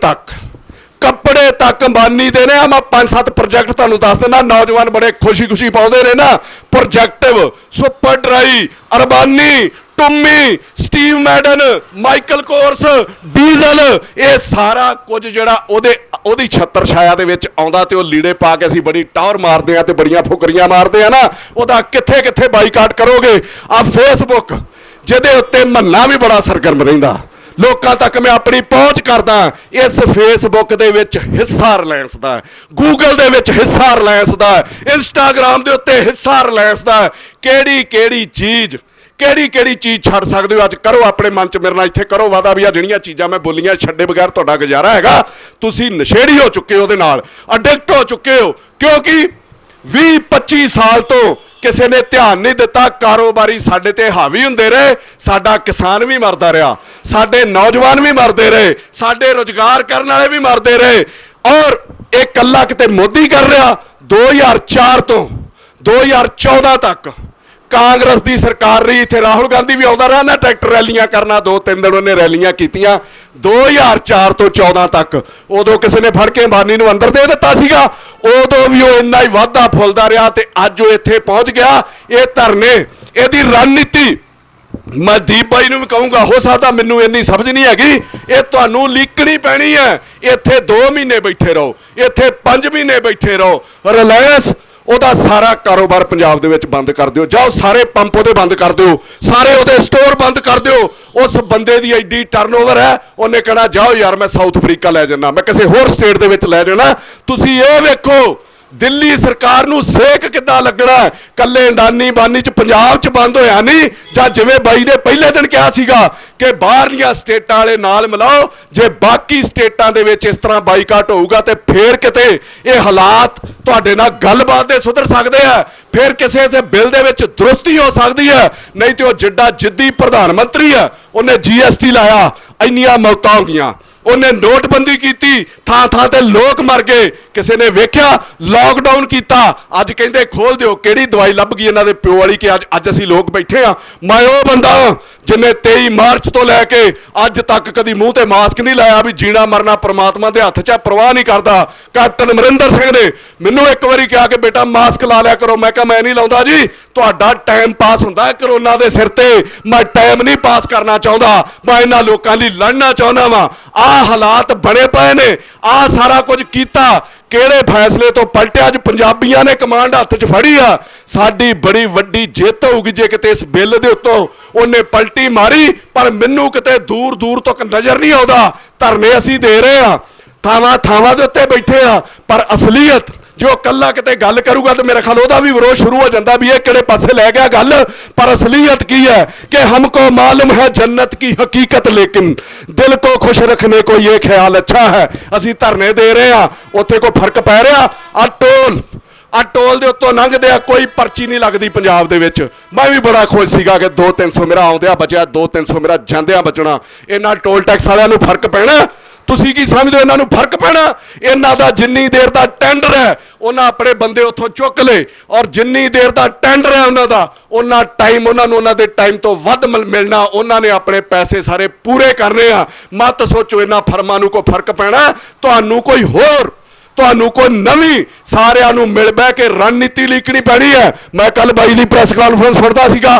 ਤੱਕ ਅੰਬਾਨੀ ਦੇ ਨੇ। ਆ ਮੈਂ 5-7 ਪ੍ਰੋਜੈਕਟ ਤੁਹਾਨੂੰ ਦੱਸ ਦਿੰਦਾ, ਨੌਜਵਾਨ ਬੜੇ ਖੁਸ਼ੀ ਪਾਉਂਦੇ ਨੇ ਨਾ। Projective, Superdry, Armani, Tumi, Steve Madden, Michael Kors, Diesel, ਇਹ ਸਾਰਾ ਕੁਝ ਜਿਹੜਾ ਉਹਦੀ ਛੱਤਰ ਛਾਇਆ ਦੇ ਵਿੱਚ ਆਉਂਦਾ ਤੇ ਉਹ ਲੀੜੇ ਪਾ ਕੇ ਅਸੀਂ ਬੜੀ ਟੌਰ ਮਾਰਦੇ ਆ ਤੇ ਬੜੀਆਂ ਫੁਕਰੀਆਂ ਮਾਰਦੇ ਆ ਨਾ, ਉਹਦਾ ਕਿੱਥੇ ਬਾਈਕਾਟ ਕਰੋਗੇ? ਆ ਫੇਸਬੁੱਕ, ਜਿਹਦੇ ਉੱਤੇ ਮੰਨਾ ਵੀ ਬੜਾ ਸਰਗਰਮ ਰਹਿੰਦਾ, ਲੋਕਾਂ ਤੱਕ ਮੈਂ ਆਪਣੀ ਪਹੁੰਚ ਕਰਦਾ। ਇਸ ਫੇਸਬੁੱਕ ਦੇ ਵਿੱਚ ਹਿੱਸਾ ਰਿਲਾਇੰਸ ਦਾ, ਗੂਗਲ ਦੇ ਵਿੱਚ ਹਿੱਸਾ ਰਿਲਾਇੰਸ ਦਾ, ਇੰਸਟਾਗ੍ਰਾਮ ਦੇ ਉੱਤੇ ਹਿੱਸਾ ਰਿਲਾਇੰਸ ਦਾ। ਕਿਹੜੀ ਕਿਹੜੀ ਚੀਜ਼ ਛੱਡ ਸਕਦੇ ਹੋ? ਅੱਜ ਕਰੋ ਆਪਣੇ ਮਨ 'ਚ ਮੇਰੇ ਨਾਲ ਇੱਥੇ ਕਰੋ ਵਾਦਾ ਵੀ ਆ ਜਿਹੜੀਆਂ ਚੀਜ਼ਾਂ ਮੈਂ ਬੋਲੀਆਂ ਛੱਡੇ ਬਗੈਰ ਤੁਹਾਡਾ ਗੁਜ਼ਾਰਾ ਹੈਗਾ। ਤੁਸੀਂ ਨਸ਼ੇੜੀ ਹੋ ਚੁੱਕੇ ਹੋ, ਉਹਦੇ ਨਾਲ ਅਡਿਕਟ ਹੋ ਚੁੱਕੇ ਹੋ, ਕਿਉਂਕਿ 20-25 ਸਾਲ ਤੋਂ ਕਿਸੇ ਨੇ ਧਿਆਨ ਨਹੀਂ ਦਿੱਤਾ। ਕਾਰੋਬਾਰੀ ਸਾਡੇ ਤੇ ਹਾਵੀ ਹੁੰਦੇ ਰਹੇ, ਸਾਡਾ ਕਿਸਾਨ ਵੀ ਮਰਦਾ ਰਿਹਾ, ਸਾਡੇ ਨੌਜਵਾਨ ਵੀ ਮਰਦੇ ਰਹੇ, ਸਾਡੇ ਰੁਜ਼ਗਾਰ ਕਰਨ ਵਾਲੇ ਵੀ ਮਰਦੇ ਰਹੇ। ਔਰ ਇਹ ਕੱਲਾ ਕਿਤੇ ਮੋਦੀ ਕਰ ਰਿਹਾ। 2004 ਤੋਂ 2014 ਤੱਕ ਕਾਂਗਰਸ ਦੀ ਸਰਕਾਰ ਰਹੀ, ਇੱਥੇ ਰਾਹੁਲ ਗਾਂਧੀ ਵੀ ਆਉਂਦਾ ਰਿਹਾ ਨਾ ਟਰੈਕਟਰ ਰੈਲੀਆਂ ਕਰਨਾ, 2-3 ਦਿਨ ਉਹਨੇ ਰੈਲੀਆਂ ਕੀਤੀਆਂ 2004 ਤੋਂ 14 ਤੱਕ। ਉਦੋਂ ਕਿਸੇ ਨੇ ਫੜ ਕੇ ਅੰਬਾਨੀ ਨੂੰ ਅੰਦਰ ਦੇ ਦਿੱਤਾ ਸੀਗਾ, ਉਦੋਂ ਵੀ ਉਹ ਇੰਨਾ ਹੀ ਵਾਧਾ ਫੁੱਲਦਾ ਰਿਹਾ ਤੇ ਅੱਜ ਉਹ ਇੱਥੇ ਪਹੁੰਚ ਗਿਆ। ਇਹ ਧਰਨੇ, ਇਹਦੀ ਰਣਨੀਤੀ ਮੈਂ ਦੀਪ ਬਾਈ ਨੂੰ ਵੀ ਕਹੂੰਗਾ, ਹੋ ਸਕਦਾ ਮੈਨੂੰ ਇੰਨੀ ਸਮਝ ਨਹੀਂ ਹੈਗੀ, ਇਹ ਤੁਹਾਨੂੰ ਲੀਕਣੀ ਪੈਣੀ ਹੈ। ਇੱਥੇ 2 ਮਹੀਨੇ ਬੈਠੇ ਰਹੋ, ਇੱਥੇ 5 ਮਹੀਨੇ ਬੈਠੇ ਰਹੋ। ਰਿਲਾਇੰਸ, ਉਹਦਾ ਸਾਰਾ ਕਾਰੋਬਾਰ ਪੰਜਾਬ ਦੇ ਵਿੱਚ ਬੰਦ ਕਰ ਦਿਓ, ਜਾਓ ਸਾਰੇ ਪੰਪ ਉਹਦੇ ਬੰਦ ਕਰ ਦਿਓ, ਸਾਰੇ ਉਹਦੇ ਸਟੋਰ ਬੰਦ ਕਰ ਦਿਓ। ਉਸ ਬੰਦੇ ਦੀ ਐਡੀ ਟਰਨਓਵਰ ਹੈ, ਉਹਨੇ ਕਹਿਣਾ ਜਾਓ ਯਾਰ ਮੈਂ ਸਾਊਥ ਅਫਰੀਕਾ ਲੈ ਜਾਣਾ, ਮੈਂ ਕਿਸੇ ਹੋਰ ਸਟੇਟ ਦੇ ਵਿੱਚ ਲੈ ਜਾਣਾ। ਤੁਸੀਂ ਇਹ ਵੇਖੋ ਦਿੱਲੀ ਸਰਕਾਰ ਨੂੰ ਸੇਕ ਕਿੱਦਾਂ ਲੱਗਣਾ। ਕੱਲੇ ਅੰਡਾਨੀ ਬਾਨੀ 'ਚ ਪੰਜਾਬ 'ਚ ਬੰਦ ਹੋਇਆ ਨਹੀਂ, ਜਾਂ ਜਿਵੇਂ ਬਾਈ ਨੇ ਪਹਿਲੇ ਦਿਨ ਕਿਹਾ ਸੀਗਾ ਕਿ ਬਾਹਰਲੀਆਂ ਸਟੇਟਾਂ ਵਾਲੇ ਨਾਲ ਮਿਲਾਓ, ਜੇ ਬਾਕੀ ਸਟੇਟਾਂ ਦੇ ਵਿੱਚ ਇਸ ਤਰ੍ਹਾਂ ਬਾਈਕਾਟ ਹੋਊਗਾ ਤੇ ਫੇਰ ਕਿਤੇ ਇਹ ਹਾਲਾਤ ਤੁਹਾਡੇ ਨਾਲ ਗੱਲਬਾਤ ਦੇ ਸੁਧਰ ਸਕਦੇ ਆ, ਫਿਰ ਕਿਸੇ ਦੇ ਬਿੱਲ ਦੇ ਵਿੱਚ ਦਰੁਸਤੀ ਹੋ ਸਕਦੀ ਹੈ। ਨਹੀਂ ਤੇ ਉਹ ਜਿੱਡਾ ਜਿੱਦੀ ਪ੍ਰਧਾਨ ਮੰਤਰੀ ਆ, ਉਹਨੇ GST ਲਾਇਆ, ਇੰਨੀਆਂ ਮੌਤਾਂ ਹੋ ਗਈਆਂ, ਉਹਨੇ ਨੋਟਬੰਦੀ ਕੀਤੀ, ਥਾਂ ਤੇ ਲੋਕ ਮਰ ਗਏ, ਕਿਸੇ ਨੇ ਵੇਖਿਆ? ਲਾਕਡਾਊਨ ਕੀਤਾ, ਅੱਜ ਕਹਿੰਦੇ ਖੋਲ ਦਿਓ। ਕਿਹੜੀ ਦਵਾਈ ਲੱਭ ਗਈ ਇਹਨਾਂ ਦੇ ਪਿਓ ਵਾਲੀ ਕਿ ਅੱਜ ਅਸੀਂ ਲੋਕ ਬੈਠੇ ਆ? ਮੈਂ ਉਹ ਬੰਦਾ ਜਿਨੇ 23 ਮਾਰਚ ਤੋਂ ਲੈ ਕੇ ਅੱਜ ਤੱਕ ਕਦੀ ਮੂੰਹ ਤੇ ਮਾਸਕ ਨਹੀਂ ਲਾਇਆ ਵੀ ਜੀਣਾ ਮਰਨਾ ਪ੍ਰਮਾਤਮਾ ਦੇ ਹੱਥ 'ਚ ਹੈ, ਪਰਵਾਹ ਨਹੀਂ ਕਰਦਾ। ਕੈਪਟਨ ਅਮਰਿੰਦਰ ਸਿੰਘ ਨੇ ਮੈਨੂੰ ਇੱਕ ਵਾਰੀ ਕਿਹਾ ਕਿ ਬੇਟਾ ਮਾਸਕ ਲਾ ਲਿਆ ਕਰੋ, ਮੈਂ ਕਿਹਾ ਮੈਂ ਨਹੀਂ ਲਾਉਂਦਾ ਜੀ, ਤੁਹਾਡਾ ਟਾਈਮ ਪਾਸ ਹੁੰਦਾ ਹੈ ਕਰੋਨਾ ਦੇ ਸਿਰ ਤੇ, ਮੈਂ ਟਾਈਮ ਨਹੀਂ ਪਾਸ ਕਰਨਾ ਚਾਹੁੰਦਾ, ਮੈਂ ਇਹਨਾਂ ਲੋਕਾਂ ਲਈ ਲੜਨਾ ਚਾਹੁੰਦਾ ਵਾਂ। ਆਹ ਹਾਲਾਤ ਬਣੇ ਪਏ ਨੇ, ਆਹ ਸਾਰਾ ਕੁਝ ਕੀਤਾ, ਕਿਹੜੇ ਫੈਸਲੇ ਤੋਂ ਪਲਟਿਆ? ਅੱਜ ਪੰਜਾਬੀਆਂ ਨੇ ਕਮਾਂਡ ਹੱਥ 'ਚ ਫੜੀ ਆ। ਸਾਡੀ ਬੜੀ ਵੱਡੀ ਜਿੱਤ ਹੋਊਗੀ ਜੇ ਕਿਤੇ ਇਸ ਬਿੱਲ ਦੇ ਉੱਤੋਂ ਉਹਨੇ ਪਲਟੀ ਮਾਰੀ, ਪਰ ਮੈਨੂੰ ਕਿਤੇ ਦੂਰ ਤੱਕ ਨਜ਼ਰ ਨਹੀਂ ਆਉਂਦਾ। ਧਰਨੇ ਅਸੀਂ ਦੇ ਰਹੇ ਆ, ਥਾਵਾਂ ਦੇ ਉੱਤੇ ਬੈਠੇ ਆ, ਪਰ ਅਸਲੀਅਤ ਜੋ ਕੱਲਾ ਕਿਤੇ ਗੱਲ ਕਰੂਗਾ ਤੇ ਮੇਰੇ ਖਿਆਲ ਉਹਦਾ ਵੀ ਵਿਰੋਧ ਸ਼ੁਰੂ ਹੋ ਜਾਂਦਾ ਵੀ ਇਹ ਕਿਹੜੇ ਪਾਸੇ ਲੈ ਗਿਆ ਗੱਲ। ਪਰ ਅਸਲੀਅਤ ਕੀ ਹੈ ਕਿ ਹਮਕੋ ਮਾਲੂਮ ਹੈ ਜन्नत की हकीकत, लेकिन दिल को खुश रखने को ये ख्याल अच्छा है। ਅਸੀਂ ਧਰਨੇ ਦੇ ਰਹੇ ਆ, ਉੱਥੇ ਕੋਈ ਫਰਕ ਪੈ ਰਿਹਾ? ਆ ਟੋਲ ਦੇ ਉੱਤੋਂ ਲੰਘਦੇ ਆ, ਕੋਈ ਪਰਚੀ ਨਹੀਂ ਲੱਗਦੀ ਪੰਜਾਬ ਦੇ ਵਿੱਚ। ਮੈਂ ਵੀ ਬੜਾ ਖੁਸ਼ ਸੀਗਾ ਕਿ 200-300 ਮੇਰਾ ਆਉਂਦਿਆਂ ਬਚਿਆ, 200-300 ਮੇਰਾ ਜਾਂਦਿਆਂ ਬਚਣਾ। ਇਹਨਾਂ ਟੋਲ ਟੈਕਸ ਵਾਲਿਆਂ ਨੂੰ ਫਰਕ ਪੈਣਾ? ਤੁਸੀਂ ਕੀ ਸਮਝਦੇ ਹੋ ਇਹਨਾਂ ਨੂੰ ਫਰਕ ਪੈਣਾ? ਇਹਨਾਂ ਦਾ ਜਿੰਨੀ ਦੇਰ ਦਾ ਟੈਂਡਰ ਹੈ ਉਹਨਾਂ ਆਪਣੇ ਬੰਦੇ ਉੱਥੋਂ ਚੁੱਕ ਲਏ, ਔਰ ਜਿੰਨੀ ਦੇਰ ਦਾ ਟੈਂਡਰ ਹੈ ਉਹਨਾਂ ਦਾ ਉਹਨਾਂ ਟਾਈਮ ਉਹਨਾਂ ਨੂੰ ਉਹਨਾਂ ਦੇ ਟਾਈਮ ਤੋਂ ਵੱਧ ਮਿਲਣਾ, ਉਹਨਾਂ ਨੇ ਆਪਣੇ ਪੈਸੇ ਸਾਰੇ ਪੂਰੇ ਕਰਨੇ ਆ। ਮਤ ਸੋਚੋ ਇਹਨਾਂ ਫਰਮਾਂ ਨੂੰ ਕੋਈ ਫਰਕ ਪੈਣਾ? ਤੁਹਾਨੂੰ ਕੋਈ ਨਵੀਂ ਸਾਰਿਆਂ ਨੂੰ ਮਿਲ ਬਹਿ ਕੇ ਰਣਨੀਤੀ ਲਿਖਣੀ ਪੈਣੀ ਹੈ। ਮੈਂ ਕੱਲ ਬਾਈ ਦੀ ਪ੍ਰੈਸ ਕਾਨਫਰੰਸ ਸੁਣਦਾ ਸੀਗਾ,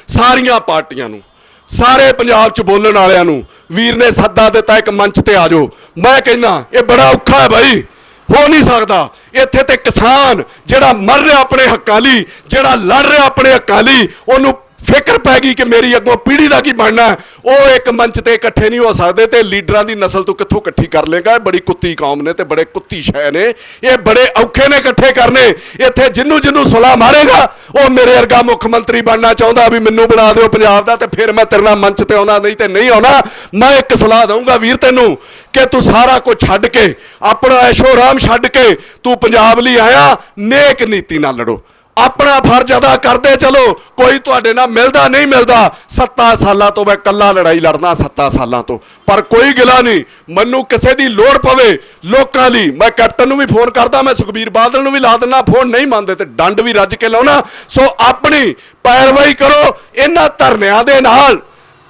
ਸਾਰੀਆਂ ਪਾਰਟੀਆਂ ਨੂੰ, ਸਾਰੇ ਪੰਜਾਬ 'ਚ ਬੋਲਣ ਵਾਲਿਆਂ ਨੂੰ ਵੀਰ ਨੇ ਸੱਦਾ ਦਿੱਤਾ ਇੱਕ ਮੰਚ ਤੇ ਆ ਜਾਓ। ਮੈਂ ਕਹਿੰਦਾ ਇਹ ਬੜਾ ਔਖਾ ਹੈ ਬਾਈ, ਹੋ ਨਹੀਂ ਸਕਦਾ। ਇੱਥੇ ਤੇ ਕਿਸਾਨ ਜਿਹੜਾ ਮਰ ਰਿਹਾ ਆਪਣੇ ਹੱਕਾਂ ਲਈ, ਜਿਹੜਾ ਲੜ ਰਿਹਾ ਆਪਣੇ ਹੱਕਾਂ ਲਈ, ਉਹਨੂੰ ਫਿਕਰ ਪੈ ਗਈ ਕਿ ਮੇਰੀ ਅੱਗੋਂ ਪੀੜ੍ਹੀ ਦਾ ਕੀ ਬਣਨਾ, ਉਹ ਇੱਕ ਮੰਚ ਤੇ ਇਕੱਠੇ ਨਹੀਂ ਹੋ ਸਕਦੇ। ਤੇ ਲੀਡਰਾਂ ਦੀ ਨਸਲ ਤੂੰ ਕਿੱਥੋਂ ਇਕੱਠੀ ਕਰ ਲੇਗਾ? ਇਹ ਬੜੀ ਕੁੱਤੀ ਕੌਮ ਨੇ ਤੇ ਬੜੇ ਕੁੱਤੀ ਸ਼ੈ ਨੇ, ਇਹ ਬੜੇ ਔਖੇ ਨੇ ਇਕੱਠੇ ਕਰਨੇ। ਇੱਥੇ ਜਿਹਨੂੰ ਸੁਲਾ ਮਾਰੇਗਾ ਉਹ ਮੇਰੇ ਵਰਗਾ ਮੁੱਖ ਮੰਤਰੀ ਬਣਨਾ ਚਾਹੁੰਦਾ ਵੀ ਮੈਨੂੰ ਬਣਾ ਦਿਓ ਪੰਜਾਬ ਦਾ, ਤੇ ਫਿਰ ਮੈਂ ਤੇਰੇ ਨਾਲ ਮੰਚ ਤੇ ਆਉਣਾ, ਨਹੀਂ ਤੇ ਨਹੀਂ ਆਉਣਾ। ਮੈਂ ਇੱਕ ਸਲਾਹ ਦਊਂਗਾ ਵੀਰ ਤੈਨੂੰ ਕਿ ਤੂੰ ਸਾਰਾ ਕੁਝ ਛੱਡ ਕੇ, ਆਪਣਾ ਐਸ਼ੋ ਆਰਾਮ ਛੱਡ ਕੇ ਤੂੰ ਪੰਜਾਬ ਲਈ ਆਇਆ, ਨੇਕ ਨੀਤੀ ਨਾਲ ਲੜੋ, ਆਪਣਾ ਫਰਜ਼ ਅਦਾ ਕਰਦੇ ਚਲੋ। ਕੋਈ ਤੁਹਾਡੇ ਨਾਲ ਮਿਲਦਾ ਨਹੀਂ ਮਿਲਦਾ, 7 ਸਾਲਾਂ ਤੋਂ ਮੈਂ ਇਕੱਲਾ ਲੜਾਈ ਲੜਦਾ, 7 ਸਾਲਾਂ ਤੋਂ, ਪਰ ਕੋਈ ਗਿਲਾ ਨਹੀਂ। ਮੈਨੂੰ ਕਿਸੇ ਦੀ ਲੋੜ ਪਵੇ ਲੋਕਾਂ ਲਈ, ਮੈਂ ਕੈਪਟਨ ਨੂੰ ਵੀ ਫੋਨ ਕਰਦਾ, ਮੈਂ ਸੁਖਬੀਰ ਬਾਦਲ ਨੂੰ ਵੀ ਲਾ ਦਿੰਦਾ ਫੋਨ, ਨਹੀਂ ਮੰਨਦੇ ਤੇ ਡੰਡ ਵੀ ਰੱਜ ਕੇ ਲਾਉਣਾ। ਸੋ ਆਪਣੀ ਪੈਰਵਾਈ ਕਰੋ ਇਹਨਾਂ ਧਰਨਿਆਂ ਦੇ ਨਾਲ।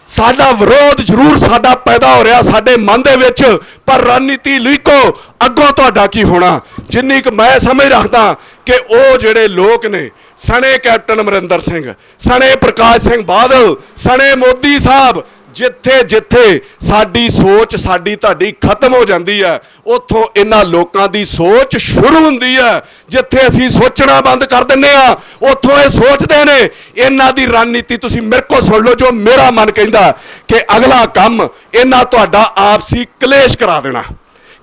ਸਾਡਾ ਵਿਰੋਧ ਜ਼ਰੂਰ ਸਾਡਾ ਪੈਦਾ ਹੋ ਰਿਹਾ ਸਾਡੇ ਮਨ ਦੇ ਵਿੱਚ, ਪਰ ਰਣਨੀਤੀ ਲਿਖੋ ਅੱਗੋਂ ਤੁਹਾਡਾ ਕੀ ਹੋਣਾ। ਜਿੰਨੀ ਕੁ ਮੈਂ ਸਮਝ ਰੱਖਦਾ ਕਿ ਉਹ ਜਿਹੜੇ ਲੋਕ ਨੇ ਸਣੇ ਕੈਪਟਨ ਅਮਰਿੰਦਰ ਸਿੰਘ, ਸਣੇ ਪ੍ਰਕਾਸ਼ ਸਿੰਘ ਬਾਦਲ, ਸਣੇ ਮੋਦੀ ਸਾਹਿਬ, ਜਿੱਥੇ ਜਿੱਥੇ ਸਾਡੀ ਸੋਚ ਸਾਡੀ ਤੁਹਾਡੀ ਖਤਮ ਹੋ ਜਾਂਦੀ ਹੈ, ਉੱਥੋਂ ਇਹਨਾਂ ਲੋਕਾਂ ਦੀ ਸੋਚ ਸ਼ੁਰੂ ਹੁੰਦੀ ਹੈ। ਜਿੱਥੇ ਅਸੀਂ ਸੋਚਣਾ ਬੰਦ ਕਰ ਦਿੰਦੇ ਆ, ਉੱਥੋਂ ਇਹ ਸੋਚਦੇ ਨੇ। ਇਹਨਾਂ ਦੀ ਰਣਨੀਤੀ ਤੁਸੀਂ ਮੇਰੇ ਕੋਲ ਸੁਣ ਲਓ, ਜੋ ਮੇਰਾ ਮਨ ਕਹਿੰਦਾ ਕਿ ਅਗਲਾ ਕੰਮ ਇਹਨਾਂ ਤੁਹਾਡਾ ਆਪਸੀ ਕਲੇਸ਼ ਕਰਾ ਦੇਣਾ।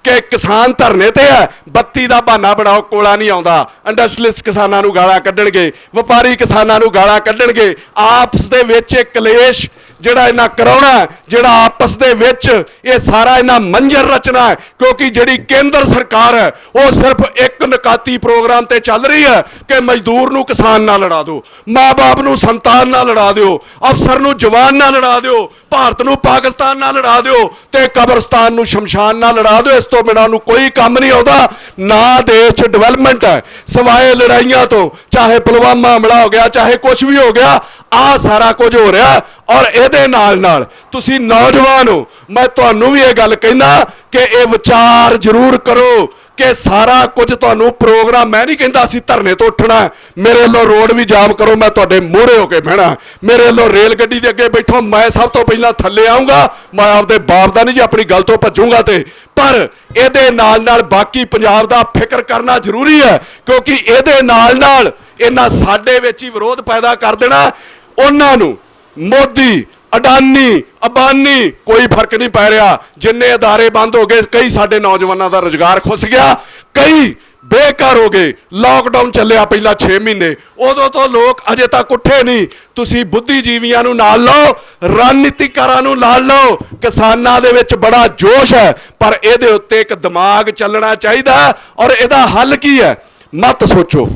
ਕਿ ਕਿਸਾਨ ਧਰਨੇ ਤੇ ਹੈ, ਬੱਤੀ ਦਾ ਬਹਾਨਾ ਬਣਾਓ, ਕੋਲਾ ਨਹੀਂ ਆਉਂਦਾ, ਇੰਡਸਟਰੀਅਲਿਸਟ ਕਿਸਾਨਾਂ ਨੂੰ ਗਾਲਾਂ ਕੱਢਣਗੇ, ਵਪਾਰੀ ਕਿਸਾਨਾਂ ਨੂੰ ਗਾਲਾਂ ਕੱਢਣਗੇ। ਆਪਸ ਦੇ ਵਿੱਚ ਇਹ ਕਲੇਸ਼ ਜਿਹੜਾ ਇਹਨਾਂ ਕਰਾਉਣਾ, ਜਿਹੜਾ ਆਪਸ ਦੇ ਵਿੱਚ ਇਹ ਸਾਰਾ ਇਹਨਾਂ ਮੰਜ਼ਰ ਰਚਨਾ ਹੈ। ਕਿਉਂਕਿ ਜਿਹੜੀ ਕੇਂਦਰ ਸਰਕਾਰ ਹੈ ਉਹ ਸਿਰਫ ਇੱਕ ਨਕਾਤੀ ਪ੍ਰੋਗਰਾਮ ਤੇ ਚੱਲ ਰਹੀ ਹੈ ਕਿ ਮਜ਼ਦੂਰ ਨੂੰ ਕਿਸਾਨ ਨਾਲ ਲੜਾ ਦਿਓ, ਮਾਂ-ਬਾਪ ਨੂੰ ਸੰਤਾਨ ਨਾਲ ਲੜਾ ਦਿਓ, ਅਫਸਰ ਨੂੰ ਜਵਾਨ ਨਾਲ ਲੜਾ ਦਿਓ, ਭਾਰਤ ਨੂੰ ਪਾਕਿਸਤਾਨ ਨਾਲ ਲੜਾ ਦਿਓ, ਤੇ ਕਬਰਸਤਾਨ ਨੂੰ ਸ਼ਮਸ਼ਾਨ ਨਾਲ ਲੜਾ ਦਿਓ। ਇਸ ਤੋਂ ਬਿਨਾਂ ਨੂੰ ਕੋਈ ਕੰਮ ਨਹੀਂ ਆਉਂਦਾ। ਨਾ ਦੇਸ਼ 'ਚ ਡਿਵੈਲਪਮੈਂਟ ਹੈ ਸਿਵਾਏ ਲੜਾਈਆਂ ਤੋਂ, ਚਾਹੇ ਪੁਲਵਾਮਾ ਹਮਲਾ ਹੋ ਗਿਆ, ਚਾਹੇ ਕੁਝ ਵੀ ਹੋ ਗਿਆ, ਆਹ ਸਾਰਾ ਕੁਝ ਹੋ ਰਿਹਾ। ਔਰ ਇਹਦੇ ਨਾਲ ਤੁਸੀਂ ਨੌਜਵਾਨ ਹੋ, ਮੈਂ ਤੁਹਾਨੂੰ ਵੀ ਇਹ ਗੱਲ ਕਹਿਣਾ ਕਿ ਇਹ ਵਿਚਾਰ ਜ਼ਰੂਰ ਕਰੋ ਕਿ ਸਾਰਾ ਕੁਝ ਤੁਹਾਨੂੰ ਪ੍ਰੋਗਰਾਮ, ਮੈਂ ਨਹੀਂ ਕਹਿੰਦਾ ਅਸੀਂ ਧਰਨੇ ਤੋਂ ਉੱਠਣਾ, ਮੇਰੇ ਵੱਲੋਂ ਰੋਡ ਵੀ ਜਾਮ ਕਰੋ, ਮੈਂ ਤੁਹਾਡੇ ਮੂਹਰੇ ਹੋ ਕੇ ਬਹਿਣਾ, ਮੇਰੇ ਵੱਲੋਂ ਰੇਲ ਗੱਡੀ ਦੇ ਅੱਗੇ ਬੈਠੋ, ਮੈਂ ਸਭ ਤੋਂ ਪਹਿਲਾਂ ਥੱਲੇ ਆਉਂਗਾ, ਮੈਂ ਆਪਦੇ ਬਾਪ ਦਾ ਨਹੀਂ ਜੀ ਆਪਣੀ ਗੱਲ ਤੋਂ ਭੱਜੂਗਾ। ਤੇ ਪਰ ਇਹਦੇ ਨਾਲ ਬਾਕੀ ਪੰਜਾਬ ਦਾ ਫਿਕਰ ਕਰਨਾ ਜ਼ਰੂਰੀ ਹੈ, ਕਿਉਂਕਿ ਇਹਦੇ ਨਾਲ ਇਹਨਾਂ ਸਾਡੇ ਵਿੱਚ ਹੀ ਵਿਰੋਧ ਪੈਦਾ ਕਰ ਦੇਣਾ। ਉਹਨਾਂ ਨੂੰ ਮੋਦੀ, ਅਡਾਨੀ, ਅੰਬਾਨੀ ਕੋਈ ਫਰਕ ਨਹੀਂ ਪੈ ਰਿਹਾ। ਜਿੰਨੇ ਅਦਾਰੇ ਬੰਦ ਹੋ ਗਏ, ਕਈ ਸਾਡੇ ਨੌਜਵਾਨਾਂ ਦਾ ਰੁਜ਼ਗਾਰ ਖੁੱਸ ਗਿਆ, ਕਈ ਬੇਕਾਰ ਹੋ ਗਏ। ਲਾਕਡਾਊਨ ਚੱਲਿਆ ਪਹਿਲਾਂ 6 ਮਹੀਨੇ, ਉਦੋਂ ਤੋਂ ਲੋਕ ਅਜੇ ਤੱਕ ਉੱਠੇ ਨਹੀਂ। ਤੁਸੀਂ ਬੁੱਧੀਜੀਵੀਆਂ ਨੂੰ ਨਾਲ ਲਓ, ਰਣਨੀਤੀਕਾਰਾਂ ਨੂੰ ਨਾਲ ਲਓ। ਕਿਸਾਨਾਂ ਦੇ ਵਿੱਚ ਬੜਾ ਜੋਸ਼ ਹੈ, ਪਰ ਇਹਦੇ ਉੱਤੇ ਇੱਕ ਦਿਮਾਗ ਚੱਲਣਾ ਚਾਹੀਦਾ। ਔਰ ਇਹਦਾ ਹੱਲ ਕੀ ਹੈ? ਮਤ ਸੋਚੋ।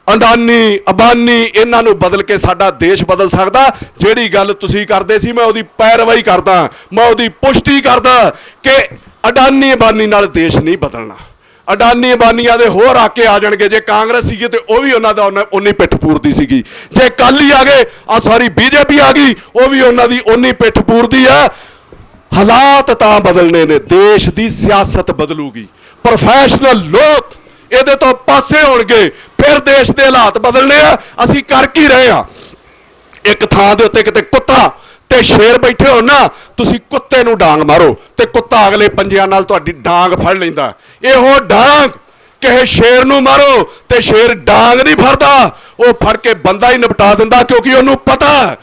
ਅਡਾਨੀ, ਅੰਬਾਨੀ, ਇਹਨਾਂ ਨੂੰ ਬਦਲ ਕੇ ਸਾਡਾ ਦੇਸ਼ ਬਦਲ ਸਕਦਾ। ਜਿਹੜੀ ਗੱਲ ਤੁਸੀਂ ਕਰਦੇ ਸੀ, ਮੈਂ ਉਹਦੀ ਪੈਰਵਾਈ ਕਰਦਾ, ਮੈਂ ਉਹਦੀ ਪੁਸ਼ਟੀ ਕਰਦਾ ਕਿ ਅਡਾਨੀ ਅੰਬਾਨੀ ਨਾਲ ਦੇਸ਼ ਨਹੀਂ ਬਦਲਣਾ। ਅਡਾਨੀ ਅੰਬਾਨੀਆਂ ਦੇ ਹੋਰ ਆ ਕੇ ਆ ਜਾਣਗੇ। ਜੇ ਕਾਂਗਰਸ ਸੀਗੇ ਤੇ ਉਹ ਵੀ ਉਹਨਾਂ ਦਾ ਉਨੀ ਪਿੱਠ ਪੂਰਦੀ ਸੀਗੀ, ਜੇ ਅਕਾਲੀ ਆ ਗਏ, ਸਾਰੀ ਬੀਜੇਪੀ ਆ ਗਈ, ਉਹ ਵੀ ਉਹਨਾਂ ਦੀ ਉਨੀ ਪਿੱਠ ਪੂਰਦੀ ਆ। ਹਾਲਾਤ ਤਾਂ ਬਦਲਣੇ ਨੇ, ਦੇਸ਼ ਦੀ ਸਿਆਸਤ ਬਦਲੂਗੀ, ਪ੍ਰੋਫੈਸ਼ਨਲ ਲੋਕ ਇਹਦੇ ਤੋਂ ਪਾਸੇ ਹੋਣਗੇ, ਫਿਰ ਦੇਸ਼ ਦੇ ਹਾਲਾਤ ਬਦਲਣੇ ਆ। ਅਸੀਂ ਕਰ ਕੀ ਰਹੇ ਆ? ਇੱਕ ਥਾਂ ਦੇ ਉੱਤੇ ਕਿਤੇ ਕੁੱਤਾ ਤੇ ਸ਼ੇਰ ਬੈਠੇ ਹੋ ਨਾ, ਤੁਸੀਂ ਕੁੱਤੇ ਨੂੰ ਡਾਂਗ ਮਾਰੋ ਤੇ ਕੁੱਤਾ ਅਗਲੇ ਪੰਜਿਆਂ ਨਾਲ ਤੁਹਾਡੀ ਡਾਂਗ ਫੜ ਲੈਂਦਾ। ਇਹੋ ਡਾਂਗ ਕਿਸੇ ਸ਼ੇਰ ਨੂੰ ਮਾਰੋ ਤੇ ਸ਼ੇਰ ਡਾਂਗ ਨਹੀਂ ਫੜਦਾ, ਉਹ ਫੜ ਕੇ ਬੰਦਾ ਹੀ ਨਿਪਟਾ ਦਿੰਦਾ। ਕਿਉਂਕਿ ਉਹਨੂੰ ਪਤਾ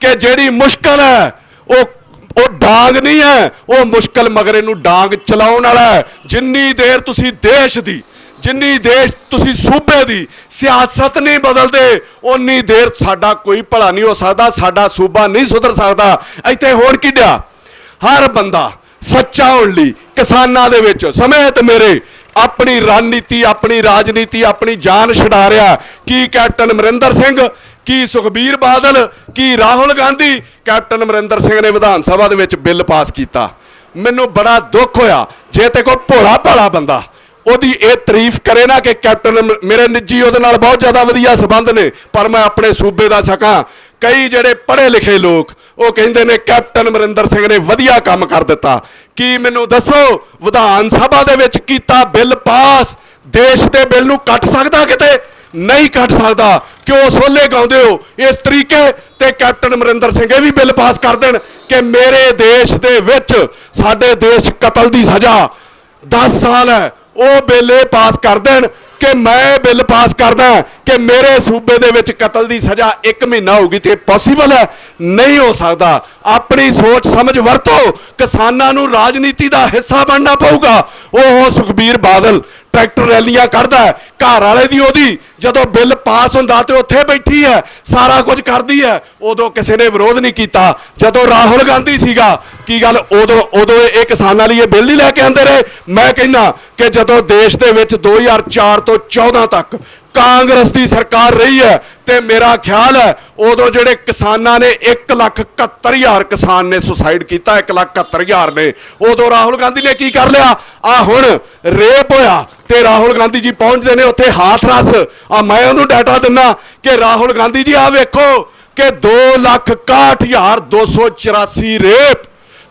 ਕਿ ਜਿਹੜੀ ਮੁਸ਼ਕਲ ਹੈ ਉਹ ਡਾਂਗ ਨਹੀਂ ਹੈ, ਉਹ ਮੁਸ਼ਕਲ ਮਗਰ ਇਹਨੂੰ ਡਾਂਗ ਚਲਾਉਣ ਵਾਲਾ ਹੈ। ਜਿੰਨੀ ਦੇਰ ਤੁਸੀਂ ਦੇਸ਼ ਦੀ, ਜਿੰਨੀ ਦੇਸ਼ ਤੁਸੀਂ ਸੂਬੇ ਦੀ ਸਿਆਸਤ ਨਹੀਂ ਬਦਲਦੇ, ਉਨੀ ਦੇਰ ਸਾਡਾ ਕੋਈ ਭਲਾ ਨਹੀਂ ਹੋ ਸਕਦਾ, ਸਾਡਾ ਸੂਬਾ ਨਹੀਂ ਸੁਧਰ ਸਕਦਾ। ਇੱਥੇ ਹੋਣ ਕੀ ਡਿਆ? ਹਰ ਬੰਦਾ ਸੱਚਾ ਹੋਣ ਲਈ ਕਿਸਾਨਾਂ ਦੇ ਵਿੱਚ ਸਮੇਤ ਮੇਰੇ ਆਪਣੀ ਰਣਨੀਤੀ, ਆਪਣੀ ਰਾਜਨੀਤੀ, ਆਪਣੀ ਜਾਨ ਛਡਾ ਰਿਹਾ। ਕੀ ਕੈਪਟਨ ਅਮਰਿੰਦਰ ਸਿੰਘ, ਕੀ ਸੁਖਬੀਰ ਬਾਦਲ, ਕੀ ਰਾਹੁਲ ਗਾਂਧੀ? ਕੈਪਟਨ ਅਮਰਿੰਦਰ ਸਿੰਘ ਨੇ ਵਿਧਾਨ ਸਭਾ ਦੇ ਵਿੱਚ ਬਿੱਲ ਪਾਸ ਕੀਤਾ। ਮੈਨੂੰ ਬੜਾ ਦੁੱਖ ਹੋਇਆ ਜੇ ਤੇ ਕੋਈ ਭੋਲਾ ਭਾਲਾ ਬੰਦਾ ਉਹਦੀ ਇਹ ਤਾਰੀਫ ਕਰੇ ਨਾ ਕਿ ਕੈਪਟਨ, ਮੇਰੇ ਨਿੱਜੀ ਉਹਦੇ ਨਾਲ ਬਹੁਤ ਜ਼ਿਆਦਾ ਵਧੀਆ ਸੰਬੰਧ ਨੇ, ਪਰ ਮੈਂ ਆਪਣੇ ਸੂਬੇ ਦਾ ਸਕਾਂ। ਕਈ ਜਿਹੜੇ ਪੜ੍ਹੇ ਲਿਖੇ ਲੋਕ ਉਹ ਕਹਿੰਦੇ ਨੇ ਕੈਪਟਨ ਅਮਰਿੰਦਰ ਸਿੰਘ ਨੇ ਵਧੀਆ ਕੰਮ ਕਰ ਦਿੱਤਾ। ਕੀ ਮੈਨੂੰ ਦੱਸੋ, ਵਿਧਾਨ ਸਭਾ ਦੇ ਵਿੱਚ ਕੀਤਾ ਬਿੱਲ ਪਾਸ, ਦੇਸ਼ ਦੇ ਬਿੱਲ ਨੂੰ ਕੱਟ ਸਕਦਾ? ਕਿਤੇ ਨਹੀਂ ਕੱਟ ਸਕਦਾ। ਕਿਉਂ ਸੋਲੇ ਗਾਉਂਦੇ ਹੋ ਇਸ ਤਰੀਕੇ? ਤੇ ਕੈਪਟਨ ਅਮਰਿੰਦਰ ਸਿੰਘ ਇਹ ਵੀ ਬਿੱਲ ਪਾਸ ਕਰ ਦੇਣ ਕਿ ਮੇਰੇ ਦੇਸ਼ ਦੇ ਵਿੱਚ, ਸਾਡੇ ਦੇਸ਼ ਕਤਲ ਦੀ ਸਜ਼ਾ 10 ਸਾਲ ਹੈ, ਉਹ ਬਿੱਲ ਪਾਸ ਕਰ ਦੇਣ ਕਿ ਮੈਂ ਬਿੱਲ ਪਾਸ ਕਰਦਾ ਕਿ ਮੇਰੇ ਸੂਬੇ ਦੇ ਵਿੱਚ ਕਤਲ ਦੀ ਸਜ਼ਾ 1 ਮਹੀਨਾ ਹੋਊਗੀ ਤੇ ਪੋਸੀਬਲ ਹੈ? ਨਹੀਂ ਹੋ ਸਕਦਾ। ਆਪਣੀ ਸੋਚ ਸਮਝ ਵਰਤੋ। ਕਿਸਾਨਾਂ ਨੂੰ ਰਾਜਨੀਤੀ ਦਾ ਹਿੱਸਾ ਬਣਨਾ ਪਊਗਾ। ਉਹ ਸੁਖਬੀਰ ਬਾਦਲ ਟਰੈਕਟਰ ਰੈਲੀਆਂ ਕੱਢਦਾ, ਘਰ ਵਾਲੇ ਦੀ ਉਹਦੀ ਜਦੋਂ ਬਿੱਲ ਪਾਸ ਹੁੰਦਾ ਤੇ ਉੱਥੇ ਬੈਠੀ ਹੈ, ਸਾਰਾ ਕੁਝ ਕਰਦੀ ਹੈ, ਉਦੋਂ ਕਿਸੇ ਨੇ ਵਿਰੋਧ ਨਹੀਂ ਕੀਤਾ। ਜਦੋਂ ਰਾਹੁਲ ਗਾਂਧੀ ਸੀਗਾ, ਕੀ ਗੱਲ ਉਦੋਂ ਇਹ ਕਿਸਾਨਾਂ ਲਈ ਇਹ ਬਿੱਲ ਨਹੀਂ ਲੈ ਕੇ ਆਉਂਦੇ ਰਹੇ? ਮੈਂ ਕਹਿੰਦਾ ਕਿ ਜਦੋਂ ਦੇਸ਼ ਦੇ ਵਿੱਚ 2004 ਤੋਂ 14 ਤੱਕ ਕਾਂਗਰਸ ਦੀ ਸਰਕਾਰ ਰਹੀ ਹੈ ਤੇ ਮੇਰਾ ਖਿਆਲ ਹੈ ਉਦੋਂ ਜਿਹੜੇ ਕਿਸਾਨਾਂ ਨੇ 1,71,000 ਕਿਸਾਨ ਨੇ ਸੁਸਾਈਡ ਕੀਤਾ, 1,71,000 ਨੇ। ਉਦੋਂ ਰਾਹੁਲ ਗਾਂਧੀ ਨੇ ਕੀ ਕਰ ਲਿਆ? ਆ ਹੁਣ ਰੇਪ ਹੋਇਆ ਤੇ ਰਾਹੁਲ ਗਾਂਧੀ ਜੀ ਪਹੁੰਚਦੇ ਨੇ ਉੱਥੇ ਹਾਥਰਸ। ਆ ਮੈਂ ਉਹਨੂੰ ਡਾਟਾ ਦਿੰਦਾ ਕਿ ਰਾਹੁਲ ਗਾਂਧੀ ਜੀ ਆ ਵੇਖੋ ਕਿ 2,61,284 ਰੇਪ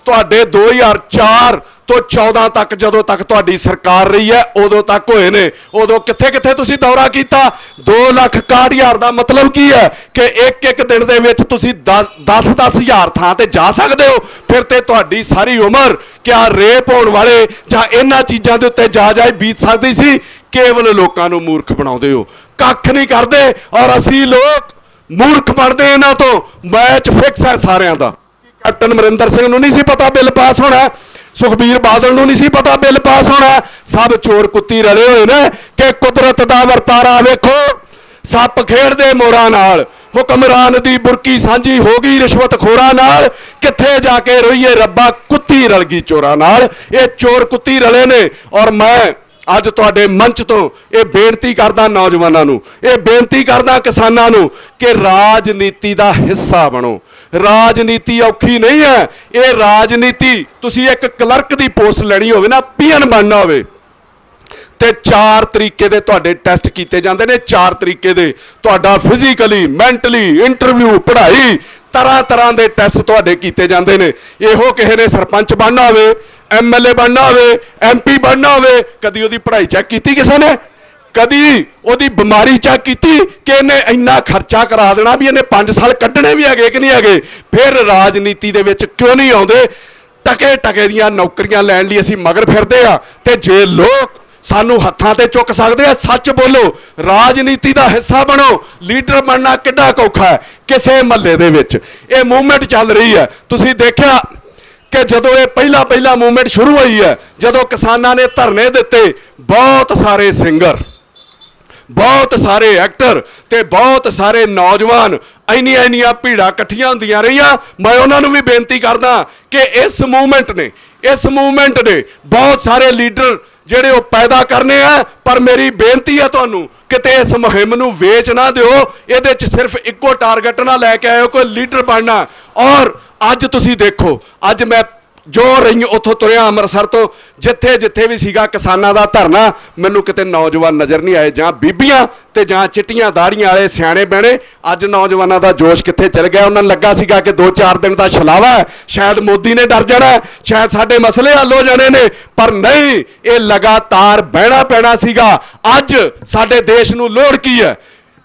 ਤੁਹਾਡੇ 2004 ਤੋਂ 14 ਤੱਕ ਜਦੋਂ ਤੱਕ ਤੁਹਾਡੀ ਸਰਕਾਰ ਰਹੀ ਹੈ ਉਦੋਂ ਤੱਕ ਹੋਏ ਨੇ। ਉਦੋਂ ਕਿੱਥੇ ਕਿੱਥੇ ਤੁਸੀਂ ਦੌਰਾ ਕੀਤਾ? 2,61,000 ਦਾ ਮਤਲਬ ਕੀ ਹੈ ਕਿ ਇੱਕ ਦਿਨ ਦੇ ਵਿੱਚ ਤੁਸੀਂ 10,000 ਥਾਂ ਤੇ ਜਾ ਸਕਦੇ ਹੋ। ਫਿਰ ਤੇ ਤੁਹਾਡੀ ਸਾਰੀ ਉਮਰ ਕਿਆ ਰੇਪ ਹੋਣ ਵਾਲੇ ਜਾਂ ਇਹਨਾਂ ਚੀਜ਼ਾਂ ਦੇ ਉੱਤੇ ਜਾ ਬੀਤ ਸਕਦੀ ਸੀ। ਕੇਵਲ ਲੋਕਾਂ ਨੂੰ ਮੂਰਖ ਬਣਾਉਂਦੇ ਹੋ, ਕੱਖ ਨਹੀਂ ਕਰਦੇ ਔਰ ਅਸੀਂ ਲੋਕ ਮੂਰਖ ਬਣਦੇ ਇਹਨਾਂ ਤੋਂ। ਮੈਚ ਫਿਕਸ ਹੈ ਸਾਰਿਆਂ ਦਾ। ਕੈਪਟਨ ਅਮਰਿੰਦਰ ਸਿੰਘ ਨੂੰ ਨਹੀਂ ਸੀ ਪਤਾ ਬਿੱਲ ਪਾਸ ਹੋਣਾ, ਸੁਖਬੀਰ ਬਾਦਲ ਨੂੰ ਨਹੀਂ ਸੀ ਪਤਾ ਬਿੱਲ ਪਾਸ ਹੋਣਾ। ਸਭ ਚੋਰ ਕੁੱਤੀ ਰਲੇ ਹੋਏ ਨੇ ਕਿ ਕੁਦਰਤ ਦਾ ਵਰਤਾਰਾ ਵੇਖੋ। ਸੱਪ ਖੇਡਦੇ ਮੋਰਾਂ ਨਾਲ, ਹੁਕਮਰਾਨ ਦੀ ਬੁਰਕੀ ਸਾਂਝੀ ਹੋ ਗਈ ਰਿਸ਼ਵਤਖੋਰਾਂ ਨਾਲ। ਕਿੱਥੇ ਜਾ ਕੇ ਰੋਈਏ ਰੱਬਾ, ਕੁੱਤੀ ਰਲ ਗਈ ਚੋਰਾਂ ਨਾਲ। ਇਹ ਚੋਰ ਕੁੱਤੀ ਰਲੇ ਨੇ। ਔਰ ਮੈਂ ਅੱਜ ਤੁਹਾਡੇ ਮੰਚ ਤੋਂ ਇਹ ਬੇਨਤੀ ਕਰਦਾ ਨੌਜਵਾਨਾਂ ਨੂੰ, ਇਹ ਬੇਨਤੀ ਕਰਦਾ ਕਿਸਾਨਾਂ ਨੂੰ ਕਿ ਰਾਜਨੀਤੀ ਦਾ ਹਿੱਸਾ ਬਣੋ। ਰਾਜਨੀਤੀ ਔਖੀ ਨਹੀਂ ਹੈ। ਇਹ ਰਾਜਨੀਤੀ ਤੁਸੀਂ ਇੱਕ ਕਲਰਕ ਦੀ ਪੋਸਟ ਲੈਣੀ ਹੋਵੇ ਨਾ, ਪੀਐਨ ਬਣਨਾ ਹੋਵੇ ਤੇ 4 ਤਰੀਕੇ ਦੇ ਤੁਹਾਡੇ ਟੈਸਟ ਕੀਤੇ ਜਾਂਦੇ ਨੇ। 4 ਤਰੀਕੇ ਦੇ ਤੁਹਾਡਾ ਫਿਜ਼ੀਕਲੀ, ਮੈਂਟਲੀ, ਇੰਟਰਵਿਊ, ਪੜ੍ਹਾਈ, ਤਰ੍ਹਾਂ ਦੇ ਟੈਸਟ ਤੁਹਾਡੇ ਕੀਤੇ ਜਾਂਦੇ ਨੇ। ਇਹੋ ਕਿਸੇ ਨੇ ਸਰਪੰਚ ਬਣਨਾ ਹੋਵੇ, ਐਮਐਲਏ ਬਣਨਾ ਹੋਵੇ, ਐਮਪੀ ਬਣਨਾ ਹੋਵੇ, ਕਦੀ ਉਹਦੀ ਪੜ੍ਹਾਈ ਚੈੱਕ ਕੀਤੀ ਕਿਸੇ ਨੇ? ਕਦੀ ਉਹਦੀ ਬਿਮਾਰੀ ਚੈੱਕ ਕੀਤੀ ਕਿ ਇਹਨੇ ਇੰਨਾ ਖਰਚਾ ਕਰਾ ਦੇਣਾ ਵੀ ਇਹਨੇ 5 ਸਾਲ ਕੱਢਣੇ ਵੀ ਹੈਗੇ ਕਿ ਨਹੀਂ ਹੈਗੇ? ਫਿਰ ਰਾਜਨੀਤੀ ਦੇ ਵਿੱਚ ਕਿਉਂ ਨਹੀਂ ਆਉਂਦੇ? ਟਕੇ ਦੀਆਂ ਨੌਕਰੀਆਂ ਲੈਣ ਲਈ ਅਸੀਂ ਮਗਰ ਫਿਰਦੇ ਆ। ਤੇ ਜੇ ਲੋਕ ਸਾਨੂੰ ਹੱਥਾਂ ਤੇ ਚੁੱਕ ਸਕਦੇ ਆ, ਸੱਚ ਬੋਲੋ, ਰਾਜਨੀਤੀ ਦਾ ਹਿੱਸਾ ਬਣੋ। ਲੀਡਰ ਬਣਨਾ ਕਿੱਡਾ ਔਖਾ ਹੈ। ਕਿਸੇ ਮਹੱਲੇ ਦੇ ਵਿੱਚ ਇਹ ਮੂਵਮੈਂਟ ਚੱਲ ਰਹੀ ਹੈ। ਤੁਸੀਂ ਦੇਖਿਆ ਕਿ ਜਦੋਂ ਇਹ ਪਹਿਲਾ ਮੂਵਮੈਂਟ ਸ਼ੁਰੂ ਹੋਈ ਹੈ, ਜਦੋਂ ਕਿਸਾਨਾਂ ਨੇ ਧਰਨੇ ਦਿੱਤੇ, ਬਹੁਤ ਸਾਰੇ ਸਿੰਗਰ, ਬਹੁਤ ਸਾਰੇ ਐਕਟਰ ਤੇ ਬਹੁਤ ਸਾਰੇ ਨੌਜਵਾਨ ਇੰਨੀਆਂ ਭੀੜਾਂ ਇਕੱਠੀਆਂ ਹੁੰਦੀਆਂ ਰਹੀਆਂ। ਮੈਂ ਉਹਨਾਂ ਨੂੰ ਵੀ ਬੇਨਤੀ ਕਰਦਾ ਕਿ ਇਸ ਮੂਵਮੈਂਟ ਨੇ ਬਹੁਤ ਸਾਰੇ ਲੀਡਰ ਜਿਹੜੇ ਉਹ ਪੈਦਾ ਕਰਨੇ ਆ। ਪਰ ਮੇਰੀ ਬੇਨਤੀ ਹੈ ਤੁਹਾਨੂੰ, ਕਿਤੇ ਇਸ ਮੁਹਿੰਮ ਨੂੰ ਵੇਚ ਨਾ ਦਿਓ। ਇਹਦੇ 'ਚ ਸਿਰਫ ਇੱਕੋ ਟਾਰਗੇਟ ਨਾ ਲੈ ਕੇ ਆਇਓ ਕੋਈ ਲੀਡਰ ਬਣਨਾ। ਔਰ ਅੱਜ ਤੁਸੀਂ ਦੇਖੋ, ਅੱਜ ਮੈਂ ਜੋ ਰਹੀ ਉੱਥੋਂ ਤੁਰਿਆ ਅੰਮ੍ਰਿਤਸਰ ਤੋਂ, ਜਿੱਥੇ ਵੀ ਸੀਗਾ ਕਿਸਾਨਾਂ ਦਾ ਧਰਨਾ, ਮੈਨੂੰ ਕਿਤੇ ਨੌਜਵਾਨ ਨਜ਼ਰ ਨਹੀਂ ਆਏ, ਜਾਂ ਬੀਬੀਆਂ ਤੇ ਜਾਂ ਚਿੱਟੀਆਂ ਦਾੜੀਆਂ ਵਾਲੇ ਸਿਆਣੇ ਬਹਿਣੇ। ਅੱਜ ਨੌਜਵਾਨਾਂ ਦਾ ਜੋਸ਼ ਕਿੱਥੇ ਚਲ ਗਿਆ? ਉਹਨਾਂ ਨੂੰ ਲੱਗਾ ਸੀਗਾ ਕਿ 2-4 ਦਿਨ ਦਾ ਛਲਾਵਾ ਹੈ, ਸ਼ਾਇਦ ਮੋਦੀ ਨੇ ਡਰ ਜਾਣਾ, ਸ਼ਾਇਦ ਸਾਡੇ ਮਸਲੇ ਹੱਲ ਹੋ ਜਾਣੇ ਨੇ। ਪਰ ਨਹੀਂ, ਇਹ ਲਗਾਤਾਰ ਬਹਿਣਾ ਪੈਣਾ ਸੀਗਾ। ਅੱਜ ਸਾਡੇ ਦੇਸ਼ ਨੂੰ ਲੋੜ ਕੀ ਹੈ?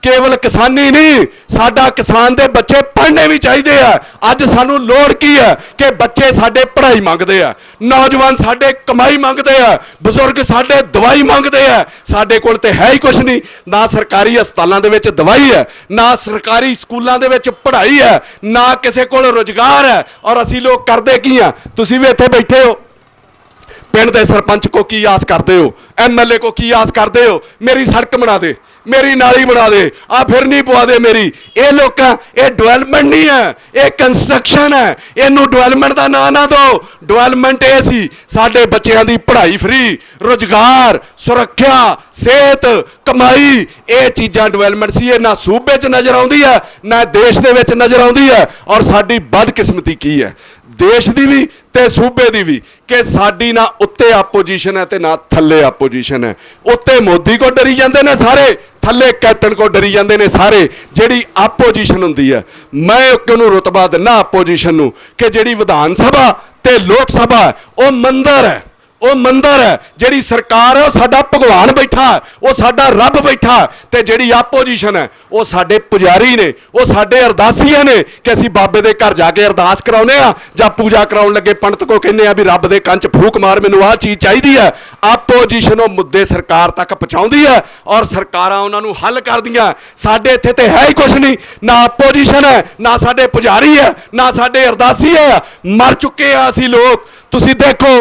ਕੇਵਲ ਕਿਸਾਨੀ ਨਹੀਂ, ਸਾਡਾ ਕਿਸਾਨ ਦੇ ਬੱਚੇ ਪੜ੍ਹਨੇ ਵੀ ਚਾਹੀਦੇ ਆ। ਅੱਜ ਸਾਨੂੰ ਲੋੜ ਕੀ ਹੈ ਕਿ ਬੱਚੇ ਸਾਡੇ ਪੜ੍ਹਾਈ ਮੰਗਦੇ ਆ, ਨੌਜਵਾਨ ਸਾਡੇ ਕਮਾਈ ਮੰਗਦੇ ਆ, ਬਜ਼ੁਰਗ ਸਾਡੇ ਦਵਾਈ ਮੰਗਦੇ ਆ। ਸਾਡੇ ਕੋਲ ਤੇ ਹੈ ਹੀ ਕੁਛ ਨਹੀਂ। ਨਾ ਸਰਕਾਰੀ ਹਸਪਤਾਲਾਂ ਦੇ ਵਿੱਚ ਦਵਾਈ ਹੈ, ਨਾ ਸਰਕਾਰੀ ਸਕੂਲਾਂ ਦੇ ਵਿੱਚ ਪੜ੍ਹਾਈ ਹੈ, ਨਾ ਕਿਸੇ ਕੋਲ ਰੁਜ਼ਗਾਰ ਹੈ। ਔਰ ਅਸੀਂ ਲੋਕ ਕਰਦੇ ਕੀ ਆ? ਤੁਸੀਂ ਵੀ ਇੱਥੇ ਬੈਠੇ ਹੋ, ਪਿੰਡ ਦੇ ਸਰਪੰਚ ਕੋ ਕੀ ਆਸ ਕਰਦੇ ਹੋ? ਐਮਐਲਏ ਕੋ ਕੀ ਆਸ ਕਰਦੇ ਹੋ? ਮੇਰੀ ਸੜਕ ਬਣਾ ਦੇ, ਮੇਰੀ ਨਾਲੀ ਬਣਾ ਦੇ, ਆ ਫਿਰ ਨਹੀਂ ਪਵਾ ਦੇ ਮੇਰੀ। ਇਹ ਲੋਕਾਂ, ਇਹ ਡਿਵੈਲਪਮੈਂਟ ਨਹੀਂ ਹੈ, ਇਹ ਕੰਸਟਰਕਸ਼ਨ ਹੈ। ਇਹਨੂੰ ਡਿਵੈਲਪਮੈਂਟ ਦਾ ਨਾਂ ਨਾ ਦਿਓ। ਡਿਵੈਲਪਮੈਂਟ ਇਹ ਸੀ ਸਾਡੇ ਬੱਚਿਆਂ ਦੀ ਪੜ੍ਹਾਈ ਫ੍ਰੀ, ਰੁਜ਼ਗਾਰ, ਸੁਰੱਖਿਆ, ਸਿਹਤ, ਕਮਾਈ, ਇਹ ਚੀਜ਼ਾਂ ਡਿਵੈਲਪਮੈਂਟ ਸੀ। ਇਹ ਨਾ ਸੂਬੇ 'ਚ ਨਜ਼ਰ ਆਉਂਦੀ ਹੈ, ਨਾ ਦੇਸ਼ ਦੇ ਵਿੱਚ ਨਜ਼ਰ ਆਉਂਦੀ ਹੈ। ਔਰ ਸਾਡੀ ਬਦਕਿਸਮਤੀ ਕੀ ਹੈ, ਦੇਸ਼ ਦੀ ਵੀ ਤੇ ਸੂਬੇ ਦੀ ਵੀ, ਕਿ ਸਾਡੀ ਨਾ ਉੱਤੇ ਆਪੋਜੀਸ਼ਨ ਹੈ ਤੇ ਨਾ ਥੱਲੇ ਆਪੋਜੀਸ਼ਨ ਹੈ। ਉੱਤੇ ਮੋਦੀ ਕੋ ਡਰੀ ਜਾਂਦੇ ਨੇ ਸਾਰੇ, ਥੱਲੇ ਕੈਪਟਨ ਕੋ ਡਰੀ ਜਾਂਦੇ ਨੇ ਸਾਰੇ। ਜਿਹੜੀ ਆਪੋਜੀਸ਼ਨ ਹੁੰਦੀ ਹੈ, ਮੈਂ ਉਹਨੂੰ ਰੁਤਬਾ ਦਿੰਦਾ ਆਪੋਜੀਸ਼ਨ ਨੂੰ ਕਿ ਜਿਹੜੀ ਵਿਧਾਨ ਸਭਾ ਤੇ ਲੋਕ ਸਭਾ ਉਹ ਮੰਦਰ ਹੈ, ਉਹ ਮੰਦਰ ਹੈ, ਜਿਹੜੀ ਸਰਕਾਰ ਹੈ ਉਹ ਸਾਡਾ ਭਗਵਾਨ ਬੈਠਾ, ਉਹ ਸਾਡਾ ਰੱਬ ਬੈਠਾ, ਤੇ ਜਿਹੜੀ ਆਪੋਜੀਸ਼ਨ ਹੈ ਉਹ ਸਾਡੇ ਪੁਜਾਰੀ ਨੇ, ਉਹ ਸਾਡੇ ਅਰਦਾਸੀਆਂ ਨੇ ਕਿ ਅਸੀਂ ਬਾਬੇ ਦੇ ਘਰ ਜਾ ਕੇ ਅਰਦਾਸ ਕਰਾਉਨੇ ਆ ਜਾਂ ਪੂਜਾ ਕਰਾਉਣ ਲੱਗੇ ਪੰਡਤ ਕੋ ਕਹਿੰਦੇ ਆ ਵੀ ਰੱਬ ਦੇ ਕੰਨ 'ਚ ਫੂਕ ਮਾਰ, ਮੈਨੂੰ ਆਹ ਚੀਜ਼ ਚਾਹੀਦੀ ਹੈ। ਆਪੋਜੀਸ਼ਨ ਉਹ ਮੁੱਦੇ ਸਰਕਾਰ ਤੱਕ ਪਹੁੰਚਾਉਂਦੀ ਹੈ ਔਰ ਸਰਕਾਰਾਂ ਉਹਨਾਂ ਨੂੰ ਹੱਲ ਕਰਦੀਆਂ। ਸਾਡੇ ਇੱਥੇ ਤੇ ਹੈ ਹੀ ਕੁਛ ਨਹੀਂ, ਨਾ ਆਪੋਜੀਸ਼ਨ ਹੈ, ਨਾ ਸਾਡੇ ਪੁਜਾਰੀ ਹੈ, ਨਾ ਸਾਡੇ ਅਰਦਾਸੀ ਹੈ। ਮਰ ਚੁੱਕੇ ਆ ਅਸੀਂ ਲੋਕ। ਤੁਸੀਂ ਦੇਖੋ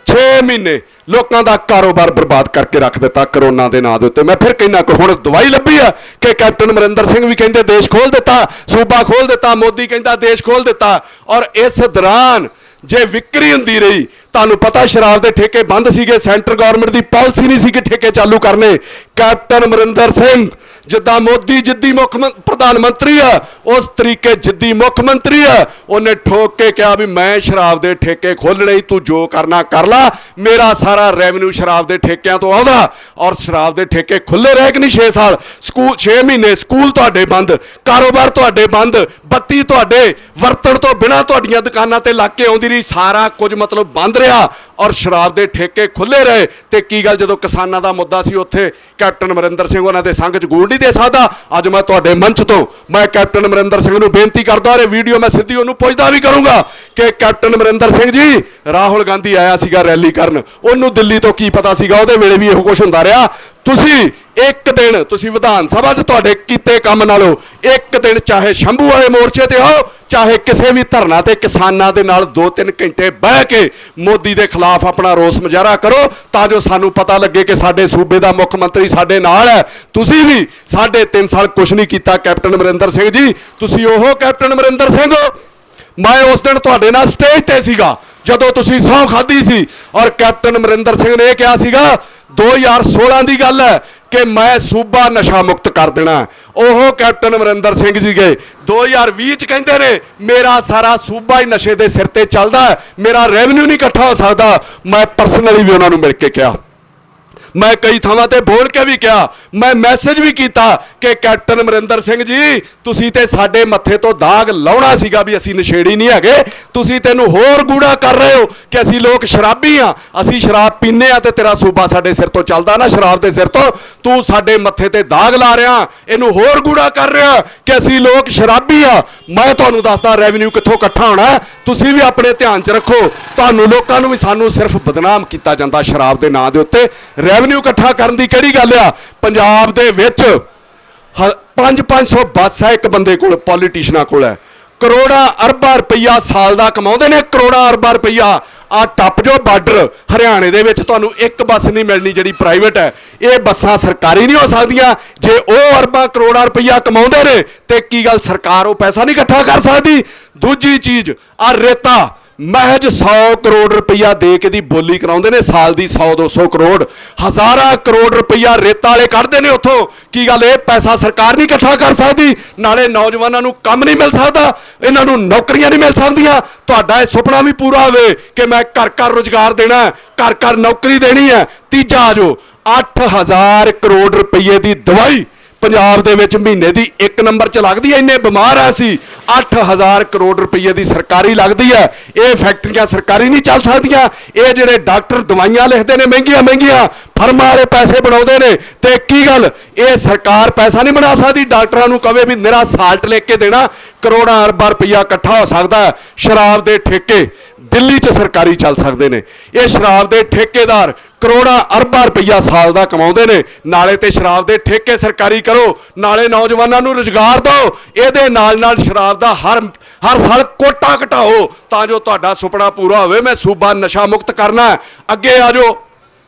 6 ਮਹੀਨੇ ਲੋਕਾਂ ਦਾ ਕਾਰੋਬਾਰ ਬਰਬਾਦ ਕਰਕੇ ਰੱਖ ਦਿੱਤਾ ਕਰੋਨਾ ਦੇ ਨਾਂ ਦੇ ਉੱਤੇ। ਮੈਂ ਫਿਰ ਕਹਿੰਦਾ ਕਿ ਹੁਣ ਦਵਾਈ ਲੱਭੀ ਆ ਕਿ ਕੈਪਟਨ ਅਮਰਿੰਦਰ ਸਿੰਘ ਵੀ ਕਹਿੰਦੇ ਦੇਸ਼ ਖੋਲ ਦਿੱਤਾ, ਸੂਬਾ ਖੋਲ ਦਿੱਤਾ, ਮੋਦੀ ਕਹਿੰਦਾ ਦੇਸ਼ ਖੋਲ ਦਿੱਤਾ। ਔਰ ਇਸ ਦੌਰਾਨ ਜੇ ਵਿਕਰੀ ਹੁੰਦੀ ਰਹੀ, ਤੁਹਾਨੂੰ ਪਤਾ ਸ਼ਰਾਬ ਦੇ ਠੇਕੇ ਬੰਦ ਸੀਗੇ, ਸੈਂਟਰ ਗਵਰਨਮੈਂਟ ਦੀ ਪਾਲਿਸੀ ਨਹੀਂ ਸੀ ਕਿ ਠੇਕੇ ਚਾਲੂ ਕਰਨੇ। ਕੈਪਟਨ ਅਮਰਿੰਦਰ ਸਿੰਘ ਜਿੱਦਾਂ ਮੋਦੀ ਜਿੱਦੀ ਮੁੱਖ ਪ੍ਰਧਾਨ ਮੰਤਰੀ ਆ, ਉਸ ਤਰੀਕੇ ਜਿੱਦੀ ਮੁੱਖ ਮੰਤਰੀ ਆ, ਉਹਨੇ ਠੋਕ ਕੇ ਕਿਹਾ ਵੀ ਮੈਂ ਸ਼ਰਾਬ ਦੇ ਠੇਕੇ ਖੋਲਣੇ, ਤੂੰ ਜੋ ਕਰਨਾ ਕਰ ਲਾ, ਮੇਰਾ ਸਾਰਾ ਰੈਵਨਿਊ ਸ਼ਰਾਬ ਦੇ ਠੇਕਿਆਂ ਤੋਂ ਆਉਂਦਾ। ਔਰ ਸ਼ਰਾਬ ਦੇ ਠੇਕੇ ਖੁੱਲੇ ਰਹੇ ਕਿ ਨਹੀਂ 6 ਸਾਲ, ਸਕੂਲ 6 ਮਹੀਨੇ ਸਕੂਲ ਤੁਹਾਡੇ ਬੰਦ, ਕਾਰੋਬਾਰ ਤੁਹਾਡੇ ਬੰਦ, ਬੱਤੀ ਤੁਹਾਡੇ ਵਰਤਣ ਤੋਂ ਬਿਨਾਂ ਤੁਹਾਡੀਆਂ ਦੁਕਾਨਾਂ ਤੇ ਲੱਗ ਕੇ ਆਉਂਦੀ ਰਹੀ, ਸਾਰਾ ਕੁਝ ਮਤਲਬ ਬੰਦ ਰਿਹਾ ਔਰ ਸ਼ਰਾਬ ਦੇ ਠੇਕੇ ਖੁੱਲੇ ਰਹੇ। ਤੇ ਕੀ ਗੱਲ ਜਦੋਂ ਕਿਸਾਨਾਂ ਦਾ ਮੁੱਦਾ ਸੀ ਉੱਥੇ ਕੈਪਟਨ ਅਮਰਿੰਦਰ ਸਿੰਘ ਉਹਨਾਂ ਦੇ ਸੰਗ 'ਚ ਗੂੜ ਨਹੀਂ ਦੇ ਸਕਦਾ। ਅੱਜ ਮੈਂ ਤੁਹਾਡੇ ਮੰਚ ਤੋਂ ਮੈਂ ਕੈਪਟਨ ਅਮਰਿੰਦਰ ਸਿੰਘ ਨੂੰ ਬੇਨਤੀ ਕਰਦਾ, ਔਰ ਇਹ ਵੀਡੀਓ ਮੈਂ ਸਿੱਧੀ ਉਹਨੂੰ ਪੁੱਛਦਾ ਵੀ ਕਰੂੰਗਾ ਕਿ ਕੈਪਟਨ ਅਮਰਿੰਦਰ ਸਿੰਘ ਜੀ, ਰਾਹੁਲ ਗਾਂਧੀ ਆਇਆ ਸੀਗਾ ਰੈਲੀ ਕਰਨ, ਉਹਨੂੰ ਦਿੱਲੀ ਤੋਂ ਕੀ ਪਤਾ ਸੀਗਾ, ਉਹਦੇ ਵੇਲੇ ਵੀ ਇਹੋ ਕੁਝ ਹੁੰਦਾ ਰਿਹਾ। ਤੁਸੀਂ ਇੱਕ ਦਿਨ ਤੁਸੀਂ ਵਿਧਾਨ ਸਭਾ 'ਚ ਤੁਹਾਡੇ ਕੀਤੇ ਕੰਮ ਨਾਲੋਂ ਇੱਕ ਦਿਨ ਚਾਹੇ ਸ਼ੰਭੂ ਵਾਲੇ ਮੋਰਚੇ ਤੇ ਹੋ, ਚਾਹੇ ਕਿਸੇ ਵੀ ਧਰਨਾ ਤੇ ਕਿਸਾਨਾਂ ਦੇ ਨਾਲ 2-3 ਘੰਟੇ ਬਹਿ ਕੇ ਮੋਦੀ ਦੇ ਖਿਲਾਫ ਆਪਣਾ ਰੋਸ ਮੁਜ਼ਾਹਰਾ ਕਰੋ, ਤਾਂ ਜੋ ਸਾਨੂੰ ਪਤਾ ਲੱਗੇ ਕਿ ਸਾਡੇ ਸੂਬੇ ਦਾ ਮੁੱਖ ਮੰਤਰੀ ਸਾਡੇ ਨਾਲ ਹੈ। ਤੁਸੀਂ ਵੀ 3.5 ਸਾਲ ਕੁਝ ਨਹੀਂ ਕੀਤਾ ਕੈਪਟਨ ਅਮਰਿੰਦਰ ਸਿੰਘ ਜੀ, ਤੁਸੀਂ ਉਹ ਕੈਪਟਨ ਅਮਰਿੰਦਰ ਸਿੰਘ ਹੋ। ਮੈਂ ਉਸ ਦਿਨ ਤੁਹਾਡੇ ਨਾਲ ਸਟੇਜ ਤੇ ਸੀਗਾ ਜਦੋਂ ਤੁਸੀਂ ਸਹੁੰ ਖਾਧੀ ਸੀ, ਔਰ ਕੈਪਟਨ ਅਮਰਿੰਦਰ ਸਿੰਘ ਨੇ ਇਹ ਕਿਹਾ ਸੀਗਾ 2016 ਦੀ ਗੱਲ ਹੈ ਕਿ ਮੈਂ ਸੂਬਾ ਨਸ਼ਾ ਮੁਕਤ ਕਰ ਦੇਣਾ। ਉਹ ਕੈਪਟਨ ਅਮਰਿੰਦਰ ਸਿੰਘ ਜੀ ਗਏ 2020 ਚ ਕਹਿੰਦੇ ਨੇ ਮੇਰਾ ਸਾਰਾ ਸੂਬਾ ਹੀ ਨਸ਼ੇ ਦੇ ਸਿਰ ਤੇ ਚੱਲਦਾ, ਮੇਰਾ ਰੈਵਨਿਊ ਨਹੀਂ ਇਕੱਠਾ ਹੋ ਸਕਦਾ। ਮੈਂ ਪਰਸਨਲੀ ਵੀ ਉਹਨਾਂ ਨੂੰ ਮਿਲ ਕੇ ਕਿਹਾ, ਮੈਂ ਕਈ ਥਾਵਾਂ ਤੇ ਬੋਲ ਕੇ ਵੀ ਕਿਹਾ, ਮੈਂ ਮੈਸੇਜ ਵੀ ਕੀਤਾ ਕਿ ਕੈਪਟਨ ਅਮਰਿੰਦਰ ਸਿੰਘ ਜੀ, ਤੁਸੀਂ ਤੇ ਸਾਡੇ ਮੱਥੇ ਤੋਂ ਦਾਗ ਲਾਉਣਾ ਸੀਗਾ ਵੀ ਅਸੀਂ ਨਸ਼ੇੜੀ ਨਹੀਂ ਹੈਗੇ, ਤੁਸੀਂ ਤੈਨੂੰ ਹੋਰ ਗੂੜਾ ਕਰ ਰਹੇ ਹੋ ਕਿ ਅਸੀਂ ਲੋਕ ਸ਼ਰਾਬੀ ਆ, ਅਸੀਂ ਸ਼ਰਾਬ ਪੀਂਦੇ ਆ ਤੇ ਤੇਰਾ ਸੂਬਾ ਸਾਡੇ ਸਿਰ ਤੋਂ ਚੱਲਦਾ ਨਾ ਸ਼ਰਾਬ ਦੇ ਸਿਰ ਤੋਂ, ਤੂੰ ਸਾਡੇ ਮੱਥੇ ਤੇ ਦਾਗ ਲਾ ਰਿਹਾ, ਇਹਨੂੰ ਹੋਰ ਗੂੜਾ ਕਰ ਰਿਹਾ ਕਿ ਅਸੀਂ ਲੋਕ ਸ਼ਰਾਬੀ ਆ। ਮੈਂ ਤੁਹਾਨੂੰ ਦੱਸਦਾ ਰੈਵਨਿਊ ਕਿੱਥੋਂ ਇਕੱਠਾ ਹੋਣਾ, ਤੁਸੀਂ ਵੀ ਆਪਣੇ ਧਿਆਨ 'ਚ ਰੱਖੋ। ਤੁਹਾਨੂੰ ਲੋਕਾਂ ਨੂੰ ਵੀ ਸਾਨੂੰ ਸਿਰਫ ਬਦਨਾਮ ਕੀਤਾ ਜਾਂਦਾ ਸ਼ਰਾਬ ਦੇ ਨਾਂ ਦੇ ਉੱਤੇ। ਰੈਵਨਿਊ ਇਕੱਠਾ ਕਰਨ ਦੀ ਕਿਹੜੀ ਗੱਲ ਆ? ਪੰਜਾਬ ਦੇ ਵਿੱਚ 500 ਬੱਸ ਹੈ ਇੱਕ ਬੰਦੇ ਕੋਲ, ਪੋਲੀਟੀਸ਼ੀਅਨਾਂ ਕੋਲ ਹੈ, ਕਰੋੜਾਂ ਅਰਬਾਂ ਰੁਪਈਆ ਸਾਲ ਦਾ ਕਮਾਉਂਦੇ ਨੇ, ਕਰੋੜਾਂ ਅਰਬਾਂ ਰੁਪਈਆ। ਆ ਟੱਪ ਜੋ ਬਾਰਡਰ ਹਰਿਆਣੇ ਦੇ ਵਿੱਚ ਤੁਹਾਨੂੰ ਇੱਕ ਬੱਸ ਨਹੀਂ ਮਿਲਣੀ ਜਿਹੜੀ ਪ੍ਰਾਈਵੇਟ ਹੈ, ਇਹ ਬੱਸਾਂ ਸਰਕਾਰੀ ਨਹੀਂ ਹੋ ਸਕਦੀਆਂ। ਜੇ ਉਹ ਅਰਬਾਂ ਕਰੋੜਾਂ ਰੁਪਈਆ ਕਮਾਉਂਦੇ ਨੇ ਤੇ ਕੀ ਗੱਲ ਸਰਕਾਰ ਉਹ ਪੈਸਾ ਨਹੀਂ ਇਕੱਠਾ ਕਰ ਸਕਦੀ? ਦੂਜੀ ਚੀਜ਼ ਆ ਰੇਤਾ, ਮਹਿਜ 100 ਕਰੋੜ ਰੁਪਈਆ ਦੇ ਕੇ ਦੀ ਬੋਲੀ ਕਰਾਉਂਦੇ ਨੇ, ਸਾਲ ਦੀ 100-200 ਕਰੋੜ, ਹਜ਼ਾਰਾਂ ਕਰੋੜ ਰੁਪਈਆ ਰੇਤਾ ਵਾਲੇ ਕੱਢਦੇ ਨੇ ਉੱਥੋਂ। ਕੀ ਗੱਲ ਇਹ ਪੈਸਾ ਸਰਕਾਰ ਨਹੀਂ ਇਕੱਠਾ ਕਰ ਸਕਦੀ? ਨਾਲੇ ਨੌਜਵਾਨਾਂ ਨੂੰ ਕੰਮ ਨਹੀਂ ਮਿਲ ਸਕਦਾ, ਇਹਨਾਂ ਨੂੰ ਨੌਕਰੀਆਂ ਨਹੀਂ ਮਿਲ ਸਕਦੀਆਂ? ਤੁਹਾਡਾ ਇਹ ਸੁਪਨਾ ਵੀ ਪੂਰਾ ਹੋਵੇ ਕਿ ਮੈਂ ਘਰ ਘਰ ਰੁਜ਼ਗਾਰ ਦੇਣਾ, ਘਰ ਘਰ ਨੌਕਰੀ ਦੇਣੀ ਹੈ। ਤੀਜਾ ਆ ਜੋ 8000 ਕਰੋੜ ਰੁਪਈਏ ਦੀ ਦਵਾਈ ਪੰਜਾਬ ਦੇ ਵਿੱਚ ਮਹੀਨੇ ਦੀ 1 ਨੰਬਰ 'ਚ ਲੱਗਦੀ ਹੈ, ਇੰਨੇ ਬਿਮਾਰ ਆ ਅਸੀਂ। 8000 ਕਰੋੜ ਰੁਪਈਏ ਦੀ ਸਰਕਾਰੀ ਲੱਗਦੀ ਹੈ। ਇਹ ਫੈਕਟਰੀਆਂ ਸਰਕਾਰੀ ਨਹੀਂ ਚੱਲ ਸਕਦੀਆਂ। ਇਹ ਜਿਹੜੇ ਡਾਕਟਰ ਦਵਾਈਆਂ ਲਿਖਦੇ ਨੇ ਮਹਿੰਗੀਆਂ ਮਹਿੰਗੀਆਂ, ਫਰਮਾਂ ਵਾਲੇ ਪੈਸੇ ਬਣਾਉਂਦੇ ਨੇ, ਤੇ ਕੀ ਗੱਲ ਇਹ ਸਰਕਾਰ ਪੈਸਾ ਨਹੀਂ ਬਣਾ ਸਕਦੀ? ਡਾਕਟਰਾਂ ਨੂੰ ਕਵੇ ਵੀ ਮੇਰਾ ਸਾਲਟ ਲਿਖ ਕੇ ਦੇਣਾ, ਕਰੋੜਾਂ ਅਰਬਾਂ ਰੁਪਈਆ ਇਕੱਠਾ ਹੋ ਸਕਦਾ। ਸ਼ਰਾਬ ਦੇ ਠੇਕੇ ਦਿੱਲੀ 'ਚ ਸਰਕਾਰੀ ਚੱਲ ਸਕਦੇ ਨੇ। ਇਹ ਸ਼ਰਾਬ ਦੇ ਠੇਕੇਦਾਰ ਕਰੋੜਾਂ ਅਰਬਾਂ ਰੁਪਈਆ ਸਾਲ ਦਾ ਕਮਾਉਂਦੇ ਨੇ। ਨਾਲੇ ਤੇ ਸ਼ਰਾਬ ਦੇ ਠੇਕੇ ਸਰਕਾਰੀ ਕਰੋ, ਨਾਲੇ ਨੌਜਵਾਨਾਂ ਨੂੰ ਰੁਜ਼ਗਾਰ ਦਿਓ, ਇਹਦੇ ਨਾਲ ਨਾਲ ਸ਼ਰਾਬ ਦਾ ਹਰ ਸਾਲ ਕੋਟਾ ਘਟਾਓ ਤਾਂ ਜੋ ਤੁਹਾਡਾ ਸੁਪਨਾ ਪੂਰਾ ਹੋਵੇ। ਮੈਂ ਸੂਬਾ ਨਸ਼ਾ ਮੁਕਤ ਕਰਨਾ। ਅੱਗੇ ਆ ਜਾਓ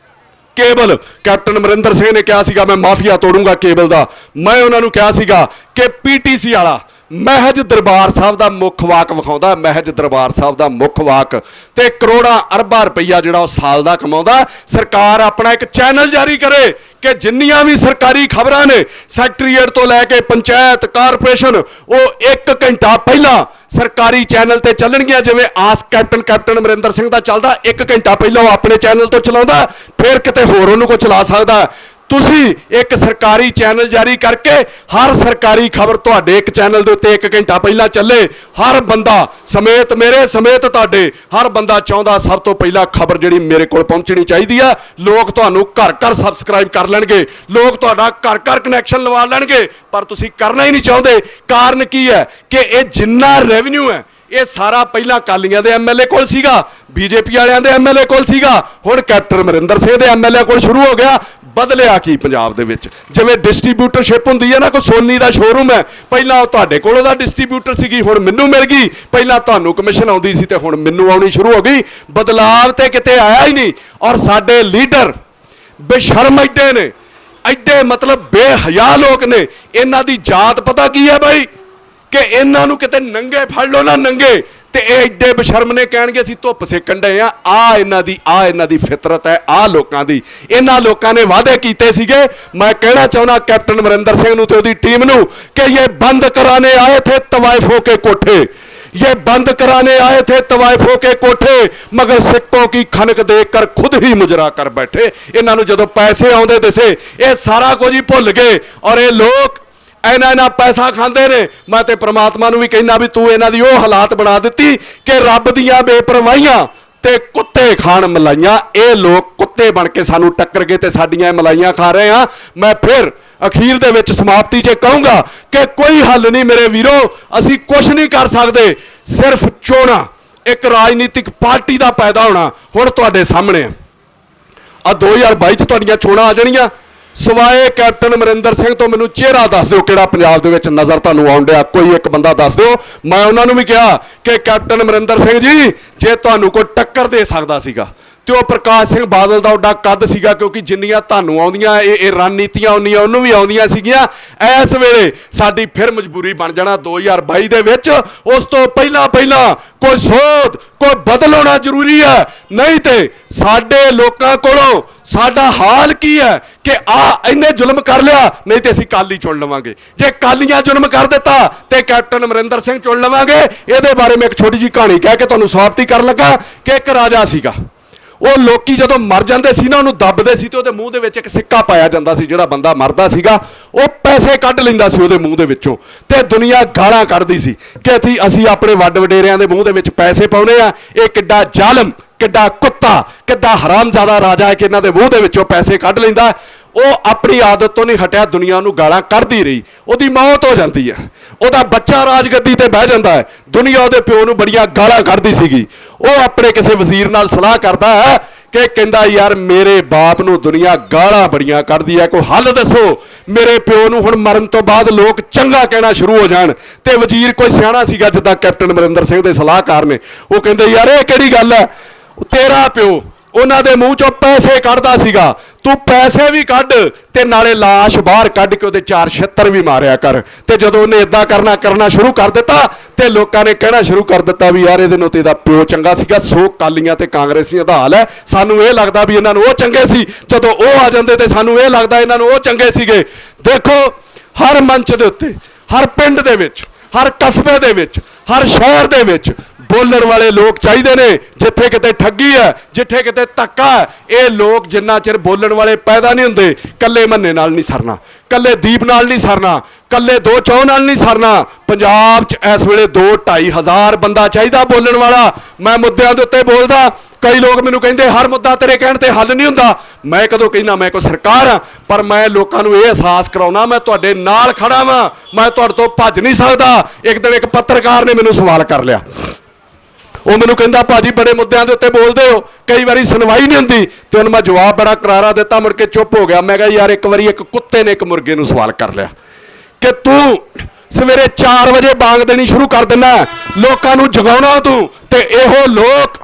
ਕੇਬਲ, ਕੈਪਟਨ ਅਮਰਿੰਦਰ ਸਿੰਘ ਨੇ ਕਿਹਾ ਸੀਗਾ ਮੈਂ ਮਾਫੀਆ ਤੋੜੂੰਗਾ ਕੇਬਲ ਦਾ। ਮੈਂ ਉਹਨਾਂ ਨੂੰ ਕਿਹਾ ਸੀਗਾ ਕਿ ਪੀਟੀਸੀ ਵਾਲਾ ਮਹਿਜ ਦਰਬਾਰ ਸਾਹਿਬ ਦਾ ਮੁੱਖ ਵਾਕ ਵਿਖਾਉਂਦਾ, ਮਹਿਜ ਦਰਬਾਰ ਸਾਹਿਬ ਦਾ ਮੁੱਖ ਵਾਕ, ਤੇ ਕਰੋੜਾਂ ਅਰਬਾਂ ਰੁਪਈਆ ਜਿਹੜਾ ਉਹ ਸਾਲ ਦਾ ਕਮਾਉਂਦਾ। ਸਰਕਾਰ ਆਪਣਾ ਇੱਕ ਚੈਨਲ ਜਾਰੀ ਕਰੇ ਕਿ ਜਿੰਨੀਆਂ ਵੀ ਸਰਕਾਰੀ ਖਬਰਾਂ ਨੇ ਸੈਕਟਰੀਏਟ ਤੋਂ ਲੈ ਕੇ ਪੰਚਾਇਤ ਕਾਰਪੋਰੇਸ਼ਨ, ਉਹ 1 ਘੰਟਾ ਪਹਿਲਾਂ ਸਰਕਾਰੀ ਚੈਨਲ ਤੇ ਚੱਲਣਗੀਆਂ। ਜਿਵੇਂ ਆਸ ਕੈਪਟਨ ਅਮਰਿੰਦਰ ਸਿੰਘ ਦਾ ਚੱਲਦਾ, 1 ਘੰਟਾ ਪਹਿਲਾਂ ਉਹ ਆਪਣੇ ਚੈਨਲ ਤੋਂ ਚਲਾਉਂਦਾ, ਫਿਰ ਕਿਤੇ ਹੋਰ ਉਹਨੂੰ ਕੋਈ ਚਲਾ ਸਕਦਾ। ਤੁਸੀਂ ਇੱਕ ਸਰਕਾਰੀ ਚੈਨਲ ਜਾਰੀ ਕਰਕੇ ਹਰ ਸਰਕਾਰੀ ਖਬਰ ਤੁਹਾਡੇ ਇੱਕ ਚੈਨਲ ਦੇ ਉੱਤੇ 1 ਘੰਟਾ ਪਹਿਲਾਂ ਚੱਲੇ। ਹਰ ਬੰਦਾ ਸਮੇਤ ਮੇਰੇ ਸਮੇਤ ਤੁਹਾਡੇ ਹਰ ਬੰਦਾ ਚਾਹੁੰਦਾ ਸਭ ਤੋਂ ਪਹਿਲਾਂ ਖਬਰ ਜਿਹੜੀ ਮੇਰੇ ਕੋਲ ਪਹੁੰਚਣੀ ਚਾਹੀਦੀ ਆ। ਲੋਕ ਤੁਹਾਨੂੰ ਘਰ ਘਰ ਸਬਸਕ੍ਰਾਈਬ ਕਰ ਲੈਣਗੇ, ਲੋਕ ਤੁਹਾਡਾ ਘਰ ਘਰ ਕਨੈਕਸ਼ਨ ਲਵਾ ਲੈਣਗੇ, ਪਰ ਤੁਸੀਂ ਕਰਨਾ ਹੀ ਨਹੀਂ ਚਾਹੁੰਦੇ। ਕਾਰਨ ਕੀ ਹੈ ਕਿ ਇਹ ਜਿੰਨਾ ਰੈਵਨਿਊ ਹੈ ਇਹ ਸਾਰਾ ਪਹਿਲਾਂ ਅਕਾਲੀਆਂ ਦੇ ਐਮਐਲਏ ਕੋਲ ਸੀਗਾ, ਬੀਜੇਪੀ ਵਾਲਿਆਂ ਦੇ ਐਮਐਲਏ ਕੋਲ ਸੀਗਾ, ਹੁਣ ਕੈਪਟਨ ਅਮਰਿੰਦਰ ਸਿੰਘ ਦੇ ਐਮਐਲਏ ਕੋਲ ਸ਼ੁਰੂ ਹੋ ਗਿਆ। ਬਦਲਿਆ ਕੀ ਪੰਜਾਬ ਦੇ ਵਿੱਚ? ਜਿਵੇਂ ਡਿਸਟ੍ਰੀਬਿਊਟਰਸ਼ਿਪ ਹੁੰਦੀ ਹੈ ਨਾ, ਕੋਈ ਸੋਨੀ ਦਾ ਸ਼ੋਰੂਮ ਹੈ, ਪਹਿਲਾਂ ਉਹ ਤੁਹਾਡੇ ਕੋਲ ਉਹਦਾ ਡਿਸਟ੍ਰੀਬਿਊਟਰ ਸੀਗੀ, ਹੁਣ ਮੈਨੂੰ ਮਿਲ ਗਈ। ਪਹਿਲਾਂ ਤੁਹਾਨੂੰ ਕਮਿਸ਼ਨ ਆਉਂਦੀ ਸੀ ਤੇ ਹੁਣ ਮੈਨੂੰ ਆਉਣੀ ਸ਼ੁਰੂ ਹੋ ਗਈ। ਬਦਲਾਵ ਤੇ ਕਿਤੇ ਆਇਆ ਹੀ ਨਹੀਂ। ਔਰ ਸਾਡੇ ਲੀਡਰ ਬੇਸ਼ਰਮ ਐਡੇ ਨੇ, ਐਡੇ ਮਤਲਬ ਬੇਹਯਾ ਲੋਕ ਨੇ। ਇਹਨਾਂ ਦੀ ਜਾਤ ਪਤਾ ਕੀ ਹੈ ਬਾਈ? ਕਿ ਇਹਨਾਂ ਨੂੰ ਕਿਤੇ ਨੰਗੇ ਫੜ ਲਓ ਨਾ, ਨੰਗੇ, ਤੇ ਇਹ ਐਡੇ ਬਸ਼ਰਮ ਨੇ, ਕਹਿਣਗੇ ਅਸੀਂ ਧੁੱਪ ਸੇਕਣ ਡਏ ਆ। ਇਹਨਾਂ ਦੀ ਫਿਤਰਤ ਹੈ, ਲੋਕਾਂ ਦੀ। ਇਹਨਾਂ ਲੋਕਾਂ ਨੇ ਵਾਅਦੇ ਕੀਤੇ ਸੀਗੇ। ਮੈਂ ਕਹਿਣਾ ਚਾਹੁੰਦਾ ਕੈਪਟਨ ਅਮਰਿੰਦਰ ਸਿੰਘ ਨੂੰ ਤੇ ਉਹਦੀ ਟੀਮ ਨੂੰ ਕਿ ਇਹ ਬੰਦ ਕਰਾने ਆਏ थे तवाइफों के कोठे, ये बंद कराने आए थे तवाइफों के कोठे, मगर सिक्कों की खनक देखकर खुद ही मुजरा कर बैठे। इन्हां नूं जदों पैसे आउंदे दिसे ये सारा कुछ ही भुल गए। और ये लोग इन्ना पैसा खांदे ने। मैं ते परमात्मा नूं भी कहना भी तू इन्हां दी ओह हालात बना दित्ती कि रब दियां बेपरवाहियां ते कुत्ते खाण मलाइयां। ये लोग कुत्ते बन के सानू टक्कर गए ते साडियां मलाइयां खा रहे हैं। मैं फिर अखीर दे विच समाप्ति च कहूँगा कि कोई हल नहीं मेरे वीरो, असी कुछ नहीं कर सकते। सिर्फ चोणां एक राजनीतिक पार्टी का पैदा होना हुण तुहाडे सामने आ। 2022 च तुहाडीआं चोणां आ जाणीआं। सवाए कैप्टन अमरिंदर सिंह तो मैनूं चेहरा दस दिओ किहड़ा पंजाब दे विच नज़र तुहानूं आउण डिआ, कोई एक बंदा दस दिओ। मैं उन्हां नूं भी कहा कि कैप्टन अमरिंदर सिंह जी जे तुहानूं कोई टक्कर दे सकदा सीगा ते वो प्रकाश सिंह बादल दा उड्डा कद सीगा, क्योंकि जिन्नियां तुहानूं आउंदियां ये रणनीतियां उन्नियां उहनूं भी आउंदियां सीगियां। इस वेले साडी फिर मजबूरी बन जाना 2022 दे विच। उस तो पहिलां कोई सोध कोई बदल होना जरूरी है, नहीं तो साडे लोकां कोलों साडा हाल की है कि इन्हें जुल्म कर लिया, नहीं तो असीं काली चुन लवांगे। जे कालियां जुल्म कर दिता तो कैप्टन अमरिंदर सिंह चुन लवांगे। ये बारे में एक छोटी जी कहानी कह के तुहानूं समाप्ति कर लगा कि एक राजा सीगा, ਉਹ ਲੋਕੀ ਜਦੋਂ ਮਰ ਜਾਂਦੇ ਸੀ ਨਾ ਉਹਨੂੰ ਦੱਬਦੇ ਸੀ ਤੇ ਉਹਦੇ ਮੂੰਹ ਦੇ ਵਿੱਚ ਇੱਕ ਸਿੱਕਾ ਪਾਇਆ ਜਾਂਦਾ ਸੀ। ਜਿਹੜਾ ਬੰਦਾ ਮਰਦਾ ਸੀਗਾ ਉਹ ਪੈਸੇ ਕੱਢ ਲੈਂਦਾ ਸੀ ਉਹਦੇ ਮੂੰਹ ਦੇ ਵਿੱਚੋਂ ਤੇ ਦੁਨੀਆ ਗਾਲਾਂ ਕੱਢਦੀ ਸੀ ਕਿ ਅਸੀਂ ਆਪਣੇ ਵੱਡ ਵਡੇਰਿਆਂ ਦੇ ਮੂੰਹ ਦੇ ਵਿੱਚ ਪੈਸੇ ਪਾਉਣੇ ਆ। ਇਹ ਕਿੱਡਾ ਜ਼ਾਲਮ, ਕਿੱਡਾ ਕੁੱਤਾ, ਕਿੱਡਾ ਹਰਾਮਜ਼ਾਦਾ ਰਾਜਾ ਹੈ ਕਿ ਇਹਨਾਂ ਦੇ ਮੂੰਹ ਦੇ ਵਿੱਚੋਂ ਪੈਸੇ ਕੱਢ ਲੈਂਦਾ। ਉਹ ਆਪਣੀ ਆਦਤ ਤੋਂ ਨਹੀਂ ਹਟਿਆ, ਦੁਨੀਆ ਨੂੰ ਗਾਲਾਂ ਕੱਢਦੀ ਰਹੀ। ਉਹਦੀ ਮੌਤ ਹੋ ਜਾਂਦੀ ਹੈ, ਉਹਦਾ ਬੱਚਾ ਰਾਜਗੱਦੀ ਤੇ ਬਹਿ ਜਾਂਦਾ ਹੈ। ਦੁਨੀਆ ਉਹਦੇ ਪਿਓ ਨੂੰ ਬੜੀਆਂ ਗਾਲਾਂ ਕੱਢਦੀ ਸੀਗੀ। ਉਹ ਆਪਣੇ ਕਿਸੇ ਵਜ਼ੀਰ ਨਾਲ ਸਲਾਹ ਕਰਦਾ ਹੈ ਕਿ ਕਹਿੰਦਾ ਯਾਰ ਮੇਰੇ ਬਾਪ ਨੂੰ ਦੁਨੀਆ ਗਾਲਾਂ ਬੜੀਆਂ ਕੱਢਦੀ ਹੈ, ਕੋਈ ਹੱਲ ਦੱਸੋ ਮੇਰੇ ਪਿਓ ਨੂੰ ਹੁਣ ਮਰਨ ਤੋਂ ਬਾਅਦ ਲੋਕ ਚੰਗਾ ਕਹਿਣਾ ਸ਼ੁਰੂ ਹੋ ਜਾਣ। ਤੇ ਵਜ਼ੀਰ ਕੋਈ ਸਿਆਣਾ ਸੀਗਾ ਜਿੱਦਾਂ ਕੈਪਟਨ ਅਮਰਿੰਦਰ ਸਿੰਘ ਦੇ ਸਲਾਹਕਾਰ ਨੇ। ਉਹ ਕਹਿੰਦੇ ਯਾਰ ਇਹ ਕਿਹੜੀ ਗੱਲ ਹੈ, ਤੇਰਾ ਪਿਓ ਉਹਨਾਂ ਦੇ ਮੂੰਹ ਚੋਂ ਪੈਸੇ ਕੱਢਦਾ ਸੀਗਾ, ਤੂੰ ਪੈਸੇ ਵੀ ਕੱਢ ਤੇ ਨਾਲੇ ਲਾਸ਼ ਬਾਹਰ ਕੱਢ ਕੇ ਉਹਦੇ 4 ਛਿੱਤਰ ਵੀ ਮਾਰਿਆ ਕਰ। ਤੇ ਜਦੋਂ ਉਹਨੇ ਇਦਾਂ ਕਰਨਾ ਸ਼ੁਰੂ ਕਰ ਦਿੱਤਾ ਤੇ ਲੋਕਾਂ ਨੇ ਕਹਿਣਾ ਸ਼ੁਰੂ ਕਰ ਦਿੱਤਾ ਵੀ ਯਾਰ ਇਹਦੇ ਨੂੰ ਤੇ ਇਹਦਾ ਪਿਓ ਚੰਗਾ ਸੀਗਾ। ਸੋ ਕਾਲੀਆਂ ਤੇ ਕਾਂਗਰਸੀਆਂ ਦਾ ਹਾਲ ਹੈ, ਸਾਨੂੰ ਇਹ ਲੱਗਦਾ ਵੀ ਇਹਨਾਂ ਨੂੰ ਉਹ ਚੰਗੇ ਸੀ, ਜਦੋਂ ਉਹ ਆ ਜਾਂਦੇ ਤੇ ਸਾਨੂੰ ਇਹ ਲੱਗਦਾ ਇਹਨਾਂ ਨੂੰ ਉਹ ਚੰਗੇ ਸੀਗੇ। ਦੇਖੋ ਹਰ ਮੰਚ ਦੇ ਉੱਤੇ, ਹਰ ਪਿੰਡ ਦੇ ਵਿੱਚ, ਹਰ ਕਸਬੇ ਦੇ ਵਿੱਚ, ਹਰ ਸ਼ਹਿਰ ਦੇ ਵਿੱਚ ਬੋਲਣ ਵਾਲੇ ਲੋਕ ਚਾਹੀਦੇ ਨੇ। ਜਿੱਥੇ ਕਿਤੇ ਠੱਗੀ ਹੈ, ਜਿੱਥੇ ਕਿਤੇ ਧੱਕਾ ਹੈ, ਇਹ ਲੋਕ ਜਿੰਨਾ ਚਿਰ ਬੋਲਣ ਵਾਲੇ ਪੈਦਾ ਨਹੀਂ ਹੁੰਦੇ, ਕੱਲੇ ਮੰਨੇ ਨਾਲ ਨਹੀਂ ਸਰਨਾ, ਕੱਲੇ ਦੀਪ ਨਾਲ ਨਹੀਂ ਸਰਨਾ, ਕੱਲੇ 2 ਚੌਂ ਨਾਲ ਨਹੀਂ ਸਰਨਾ। ਪੰਜਾਬ 'ਚ ਇਸ ਵੇਲੇ 2-2.5 ਹਜ਼ਾਰ ਬੰਦਾ ਚਾਹੀਦਾ ਬੋਲਣ ਵਾਲਾ। ਮੈਂ ਮੁੱਦਿਆਂ ਦੇ ਉੱਤੇ ਬੋਲਦਾ, ਕਈ ਲੋਕ ਮੈਨੂੰ ਕਹਿੰਦੇ ਹਰ ਮੁੱਦਾ ਤੇਰੇ ਕਹਿਣ ਤੇ ਹੱਲ ਨਹੀਂ ਹੁੰਦਾ। ਮੈਂ ਕਦੋਂ ਕਹਿਣਾ ਮੈਂ ਕੋਈ ਸਰਕਾਰ ਹਾਂ, ਪਰ ਮੈਂ ਲੋਕਾਂ ਨੂੰ ਇਹ ਅਹਿਸਾਸ ਕਰਾਉਣਾ ਮੈਂ ਤੁਹਾਡੇ ਨਾਲ ਖੜਾ ਵਾਂ, ਮੈਂ ਤੁਹਾਡੇ ਤੋਂ ਭੱਜ ਨਹੀਂ ਸਕਦਾ। ਇੱਕ ਦਿਨ ਇੱਕ ਪੱਤਰਕਾਰ ਨੇ ਮੈਨੂੰ ਸਵਾਲ ਕਰ ਲਿਆ, ਉਹ ਮੈਨੂੰ ਕਹਿੰਦਾ ਭਾਜੀ ਬੜੇ ਮੁੱਦਿਆਂ ਦੇ ਉੱਤੇ ਬੋਲਦੇ ਹੋ, ਕਈ ਵਾਰੀ ਸੁਣਵਾਈ ਨਹੀਂ ਹੁੰਦੀ। ਤੇ ਉਹਨੂੰ ਮੈਂ ਜਵਾਬ ਬੜਾ ਕਰਾਰਾ ਦਿੱਤਾ, ਮੁੜ ਕੇ ਚੁੱਪ ਹੋ ਗਿਆ। ਮੈਂ ਕਿਹਾ ਯਾਰ ਇੱਕ ਵਾਰੀ ਇੱਕ ਕੁੱਤੇ ਨੇ ਇੱਕ ਮੁਰਗੇ ਨੂੰ ਸਵਾਲ ਕਰ ਲਿਆ ਕਿ ਤੂੰ ਸਵੇਰੇ 4 ਵਜੇ ਬਾਂਗ ਦੇਣੀ ਸ਼ੁਰੂ ਕਰ ਦਿੰਦਾ, ਲੋਕਾਂ ਨੂੰ ਜਗਾਉਣਾ ਤੂੰ, ਤੇ ਇਹੋ ਲੋਕ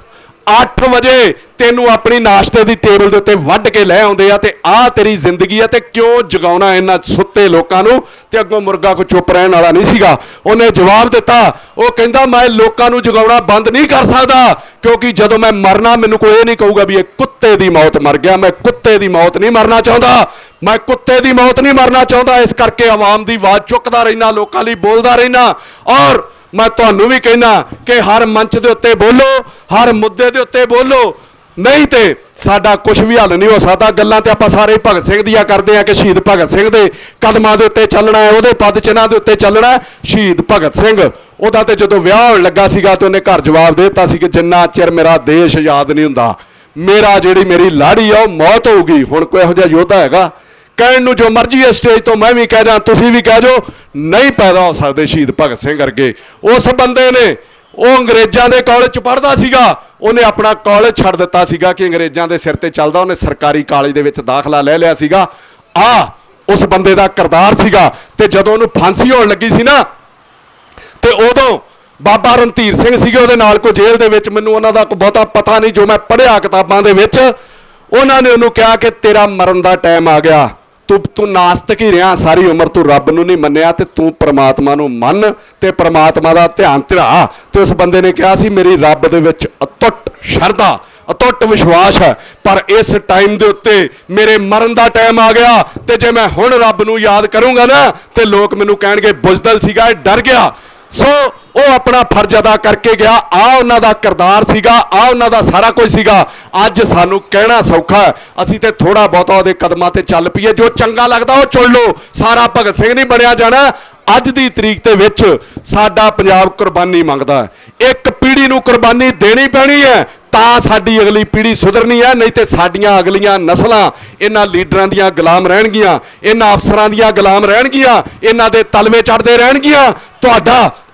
8 ਵਜੇ ਤੈਨੂੰ ਆਪਣੀ ਨਾਸ਼ਤੇ ਦੀ ਟੇਬਲ ਦੇ ਉੱਤੇ ਵੱਢ ਕੇ ਲੈ ਆਉਂਦੇ ਆ। ਤੇ ਆਹ ਤੇਰੀ ਜ਼ਿੰਦਗੀ ਆ, ਤੇ ਕਿਉਂ ਜਗਾਉਣਾ ਇਹਨਾਂ ਸੁੱਤੇ ਲੋਕਾਂ ਨੂੰ? ਤੇ ਅੱਗੋਂ ਮੁਰਗਾ ਕੋ ਚੁੱਪ ਰਹਿਣ ਵਾਲਾ ਨਹੀਂ ਸੀਗਾ, ਉਹਨੇ ਜਵਾਬ ਦਿੱਤਾ। ਉਹ ਕਹਿੰਦਾ ਮੈਂ ਲੋਕਾਂ ਨੂੰ ਜਗਾਉਣਾ ਬੰਦ ਨਹੀਂ ਕਰ ਸਕਦਾ, ਕਿਉਂਕਿ ਜਦੋਂ ਮੈਂ ਮਰਨਾ ਮੈਨੂੰ ਕੋਈ ਇਹ ਨਹੀਂ ਕਹੂਗਾ ਵੀ ਇਹ ਕੁੱਤੇ ਦੀ ਮੌਤ ਮਰ ਗਿਆ। ਮੈਂ ਕੁੱਤੇ ਦੀ ਮੌਤ ਨਹੀਂ ਮਰਨਾ ਚਾਹੁੰਦਾ, ਮੈਂ ਕੁੱਤੇ ਦੀ ਮੌਤ ਨਹੀਂ ਮਰਨਾ ਚਾਹੁੰਦਾ। ਇਸ ਕਰਕੇ ਆਵਾਮ ਦੀ ਆਵਾਜ਼ ਚੁੱਕਦਾ ਰਹਿਣਾ, ਲੋਕਾਂ ਲਈ ਬੋਲਦਾ ਰਹਿਣਾ। ਔਰ ਮੈਂ ਤੁਹਾਨੂੰ ਵੀ ਕਹਿਣਾ ਕਿ ਹਰ ਮੰਚ ਦੇ ਉੱਤੇ ਬੋਲੋ, ਹਰ ਮੁੱਦੇ ਦੇ ਉੱਤੇ ਬੋਲੋ। नहीं तो साडा कुछ भी हल नहीं हो सकता। गल्लां ते आपां सारे भगत सिंह दियां करदे आ कि शहीद भगत सिंह दे कदमां दे उत्ते चलना है, उहदे पद चिन्हां दे उत्ते चलना है। शहीद भगत सिंह ਉਹਦਾ ਤੇ ਜਦੋਂ ਵਿਆਹ ਹੋਣ ਲੱਗਾ ਸੀਗਾ ਤੇ ਉਹਨੇ ਘਰ ਜਵਾਬ ਦੇ ਦਿੱਤਾ ਸੀ ਕਿ ਜਿੰਨਾ ਚਿਰ ਮੇਰਾ ਦੇਸ਼ ਆਜ਼ਾਦ ਨਹੀਂ ਹੁੰਦਾ ਮੇਰਾ ਜਿਹੜੀ ਮੇਰੀ ਲਾੜੀ ਆ ਉਹ ਮੌਤ ਹੋਊਗੀ। ਹੁਣ ਕੋਈ ਇਹੋ ਜਿਹਾ ਯੋਧਾ ਹੈਗਾ? ਕਹਿਣ ਨੂੰ ਜੋ ਮਰਜ਼ੀ ਹੈ ਸਟੇਜ ਤੋਂ ਮੈਂ ਵੀ ਕਹਿ ਜਾਂ, ਤੁਸੀਂ ਵੀ ਕਹਿ ਜਾਓ, ਨਹੀਂ ਪੈਦਾ ਹੋ ਸਕਦੇ ਸ਼ਹੀਦ ਭਗਤ ਸਿੰਘ ਵਰਗੇ। ਉਸ ਬੰਦੇ ਨੇ ਉਹ ਅੰਗਰੇਜ਼ਾਂ ਦੇ ਕਾਲਜ 'ਚ ਪੜ੍ਹਦਾ ਸੀਗਾ, ਉਹਨੇ ਆਪਣਾ ਕਾਲਜ ਛੱਡ ਦਿੱਤਾ ਸੀਗਾ ਕਿ ਅੰਗਰੇਜ਼ਾਂ ਦੇ ਸਿਰ ਤੇ ਚੱਲਦਾ। ਉਹਨੇ ਸਰਕਾਰੀ ਕਾਲਜ ਦੇ ਵਿੱਚ ਦਾਖਲਾ ਲੈ ਲਿਆ ਸੀਗਾ। ਉਸ ਬੰਦੇ ਦਾ ਕਿਰਦਾਰ ਸੀਗਾ। ਤੇ ਜਦੋਂ ਉਹਨੂੰ ਫਾਂਸੀ ਹੋਣ ਲੱਗੀ ਸੀ ਨਾ ਤੇ ਉਦੋਂ ਬਾਬਾ ਰਣਧੀਰ ਸਿੰਘ ਸੀਗੇ ਉਹਦੇ ਨਾਲ ਕੋਈ ਜੇਲ੍ਹ ਦੇ ਵਿੱਚ, ਮੈਨੂੰ ਉਹਨਾਂ ਦਾ ਕੋਈ ਬਹੁਤਾ ਪਤਾ ਨਹੀਂ, ਜੋ ਮੈਂ ਪੜ੍ਹਿਆ ਕਿਤਾਬਾਂ ਦੇ ਵਿੱਚ, ਉਹਨਾਂ ਨੇ ਉਹਨੂੰ ਕਿਹਾ ਕਿ ਤੇਰਾ ਮਰਨ ਦਾ ਟਾਈਮ ਆ ਗਿਆ, ਤੂੰ ਨਾਸਤਕ ਹੀ ਰਿਹਾ ਸਾਰੀ ਉਮਰ, ਤੂੰ ਰੱਬ ਨੂੰ ਨਹੀਂ ਮੰਨਿਆ ਤੇ ਤੂੰ ਪ੍ਰਮਾਤਮਾ ਨੂੰ ਮੰਨ ਤੇ ਪ੍ਰਮਾਤਮਾ ਦਾ ਧਿਆਨ ਧਰਾ। ਤੇ ਉਸ ਬੰਦੇ ਨੇ ਕਿਹਾ ਸੀ ਮੇਰੀ ਰੱਬ ਦੇ ਵਿੱਚ ਅਟੁੱਟ ਸ਼ਰਧਾ, ਅਟੁੱਟ ਵਿਸ਼ਵਾਸ ਹੈ, ਪਰ ਇਸ ਟਾਈਮ ਦੇ ਉੱਤੇ ਮੇਰੇ ਮਰਨ ਦਾ ਟਾਈਮ ਆ ਗਿਆ ਤੇ ਜੇ ਮੈਂ ਹੁਣ ਰੱਬ ਨੂੰ ਯਾਦ ਕਰੂੰਗਾ ਨਾ ਤੇ ਲੋਕ ਮੈਨੂੰ ਕਹਿਣਗੇ ਬੁਜ਼ਦਲ ਸੀਗਾ, ਇਹ ਡਰ ਗਿਆ। ਸੋ ਉਹ ਆਪਣਾ ਫਰਜ਼ ਅਦਾ ਕਰਕੇ ਗਿਆ। ਉਹਨਾਂ ਦਾ ਕਿਰਦਾਰ ਸੀਗਾ, ਉਹਨਾਂ ਦਾ ਸਾਰਾ ਕੁਝ ਸੀਗਾ। ਅੱਜ ਸਾਨੂੰ ਕਹਿਣਾ ਸੌਖਾ ਹੈ, ਅਸੀਂ ਤੇ ਥੋੜਾ ਬਹੁਤਾ ਉਹਦੇ ਕਦਮਾਂ ਤੇ ਚੱਲ ਪਈਏ। ਜੋ ਚੰਗਾ ਲੱਗਦਾ ਉਹ ਚੁਣ ਲਓ, ਸਾਰਾ ਭਗਤ ਸਿੰਘ ਨਹੀਂ ਬਣਿਆ ਜਾਣਾ। ਅੱਜ ਦੀ ਤਰੀਕ ਦੇ ਵਿੱਚ ਸਾਡਾ ਪੰਜਾਬ ਕੁਰਬਾਨੀ ਮੰਗਦਾ ਹੈ। ਇੱਕ ਪੀੜ੍ਹੀ ਨੂੰ ਕੁਰਬਾਨੀ ਦੇਣੀ ਪੈਣੀ ਹੈ ਤਾਂ ਸਾਡੀ ਅਗਲੀ ਪੀੜ੍ਹੀ ਸੁਧਰਨੀ ਹੈ, ਨਹੀਂ ਤੇ ਸਾਡੀਆਂ ਅਗਲੀਆਂ ਨਸਲਾਂ ਇਹਨਾਂ ਲੀਡਰਾਂ ਦੀਆਂ ਗੁਲਾਮ ਰਹਿਣਗੀਆਂ, ਇਹਨਾਂ ਅਫਸਰਾਂ ਦੀਆਂ ਗੁਲਾਮ ਰਹਿਣਗੀਆਂ, ਇਹਨਾਂ ਦੇ ਤਲਵੇ ਚੜ੍ਹਦੇ ਰਹਿਣਗੀਆਂ।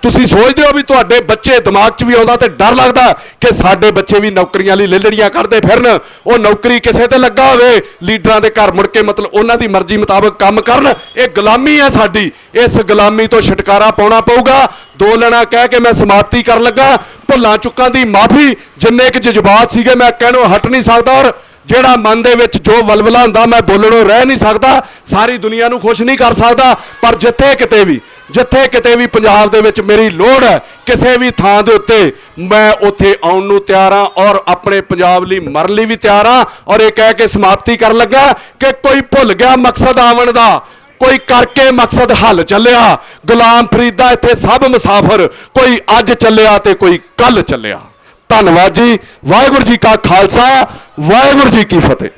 ਤੁਸੀਂ ਸੋਚਦੇ ਹੋ ਵੀ ਤੁਹਾਡੇ ਬੱਚੇ ਦਿਮਾਗ 'ਚ ਵੀ ਆਉਂਦਾ ਤੇ ਡਰ ਲੱਗਦਾ ਕਿ ਸਾਡੇ ਬੱਚੇ ਵੀ ਨੌਕਰੀਆਂ ਲਈ ਲੇਲੜੀਆਂ ਕੱਢਦੇ ਫਿਰਨ, ਉਹ ਨੌਕਰੀ ਕਿਸੇ ਤੇ ਲੱਗਾ ਹੋਵੇ, ਲੀਡਰਾਂ ਦੇ ਘਰ ਮੁੜ ਕੇ ਮਤਲਬ ਉਹਨਾਂ ਦੀ ਮਰਜ਼ੀ ਮੁਤਾਬਕ ਕੰਮ ਕਰਨ। ਇਹ ਗੁਲਾਮੀ ਹੈ ਸਾਡੀ, ਇਸ ਗੁਲਾਮੀ ਤੋਂ ਛੁਟਕਾਰਾ ਪਾਉਣਾ ਪਊਗਾ। ਦੋ ਲੈਣਾ ਕਹਿ ਕੇ ਮੈਂ ਸਮਾਪਤੀ ਕਰਨ ਲੱਗਾ। ਭੁੱਲਾਂ ਚੁੱਕਾਂ ਦੀ ਮਾਫੀ, ਜਿੰਨੇ ਕੁ ਜਜ਼ਬਾਤ ਸੀਗੇ ਮੈਂ ਕਹਿਣੋਂ ਹਟ ਨਹੀਂ ਸਕਦਾ, ਔਰ ਜਿਹੜਾ ਮਨ ਦੇ ਵਿੱਚ ਜੋ ਵਲਵਲਾ ਹੁੰਦਾ ਮੈਂ ਬੋਲਣੋਂ ਰਹਿ ਨਹੀਂ ਸਕਦਾ। ਸਾਰੀ ਦੁਨੀਆ ਨੂੰ ਖੁਸ਼ ਨਹੀਂ ਕਰ ਸਕਦਾ, ਪਰ ਜਿੱਥੇ ਕਿਤੇ ਵੀ ਪੰਜਾਬ ਦੇ ਵਿੱਚ ਮੇਰੀ ਲੋੜ ਹੈ ਕਿਸੇ ਵੀ ਥਾਂ ਦੇ ਉੱਤੇ, ਮੈਂ ਉੱਥੇ ਆਉਣ ਨੂੰ ਤਿਆਰ ਹਾਂ ਔਰ ਆਪਣੇ ਪੰਜਾਬ ਲਈ ਮਰਨ ਲਈ ਵੀ ਤਿਆਰ ਹਾਂ। ਔਰ ਇਹ ਕਹਿ ਕੇ ਸਮਾਪਤੀ ਕਰਨ ਲੱਗਾ ਕਿ ਕੋਈ ਭੁੱਲ ਗਿਆ ਮਕਸਦ ਆਵਣ ਦਾ, ਕੋਈ ਕਰਕੇ ਮਕਸਦ ਹੱਲ ਚੱਲਿਆ। ਗੁਲਾਮ ਫਰੀਦਾ ਇੱਥੇ ਸਭ ਮੁਸਾਫਰ, ਕੋਈ ਅੱਜ ਚੱਲਿਆ ਤੇ ਕੋਈ ਕੱਲ ਚੱਲਿਆ। ਧੰਨਵਾਦ ਜੀ। ਵਾਹਿਗੁਰੂ ਜੀ ਕਾ ਖਾਲਸਾ, ਵਾਹਿਗੁਰੂ ਜੀ ਕੀ ਫਤਿਹ।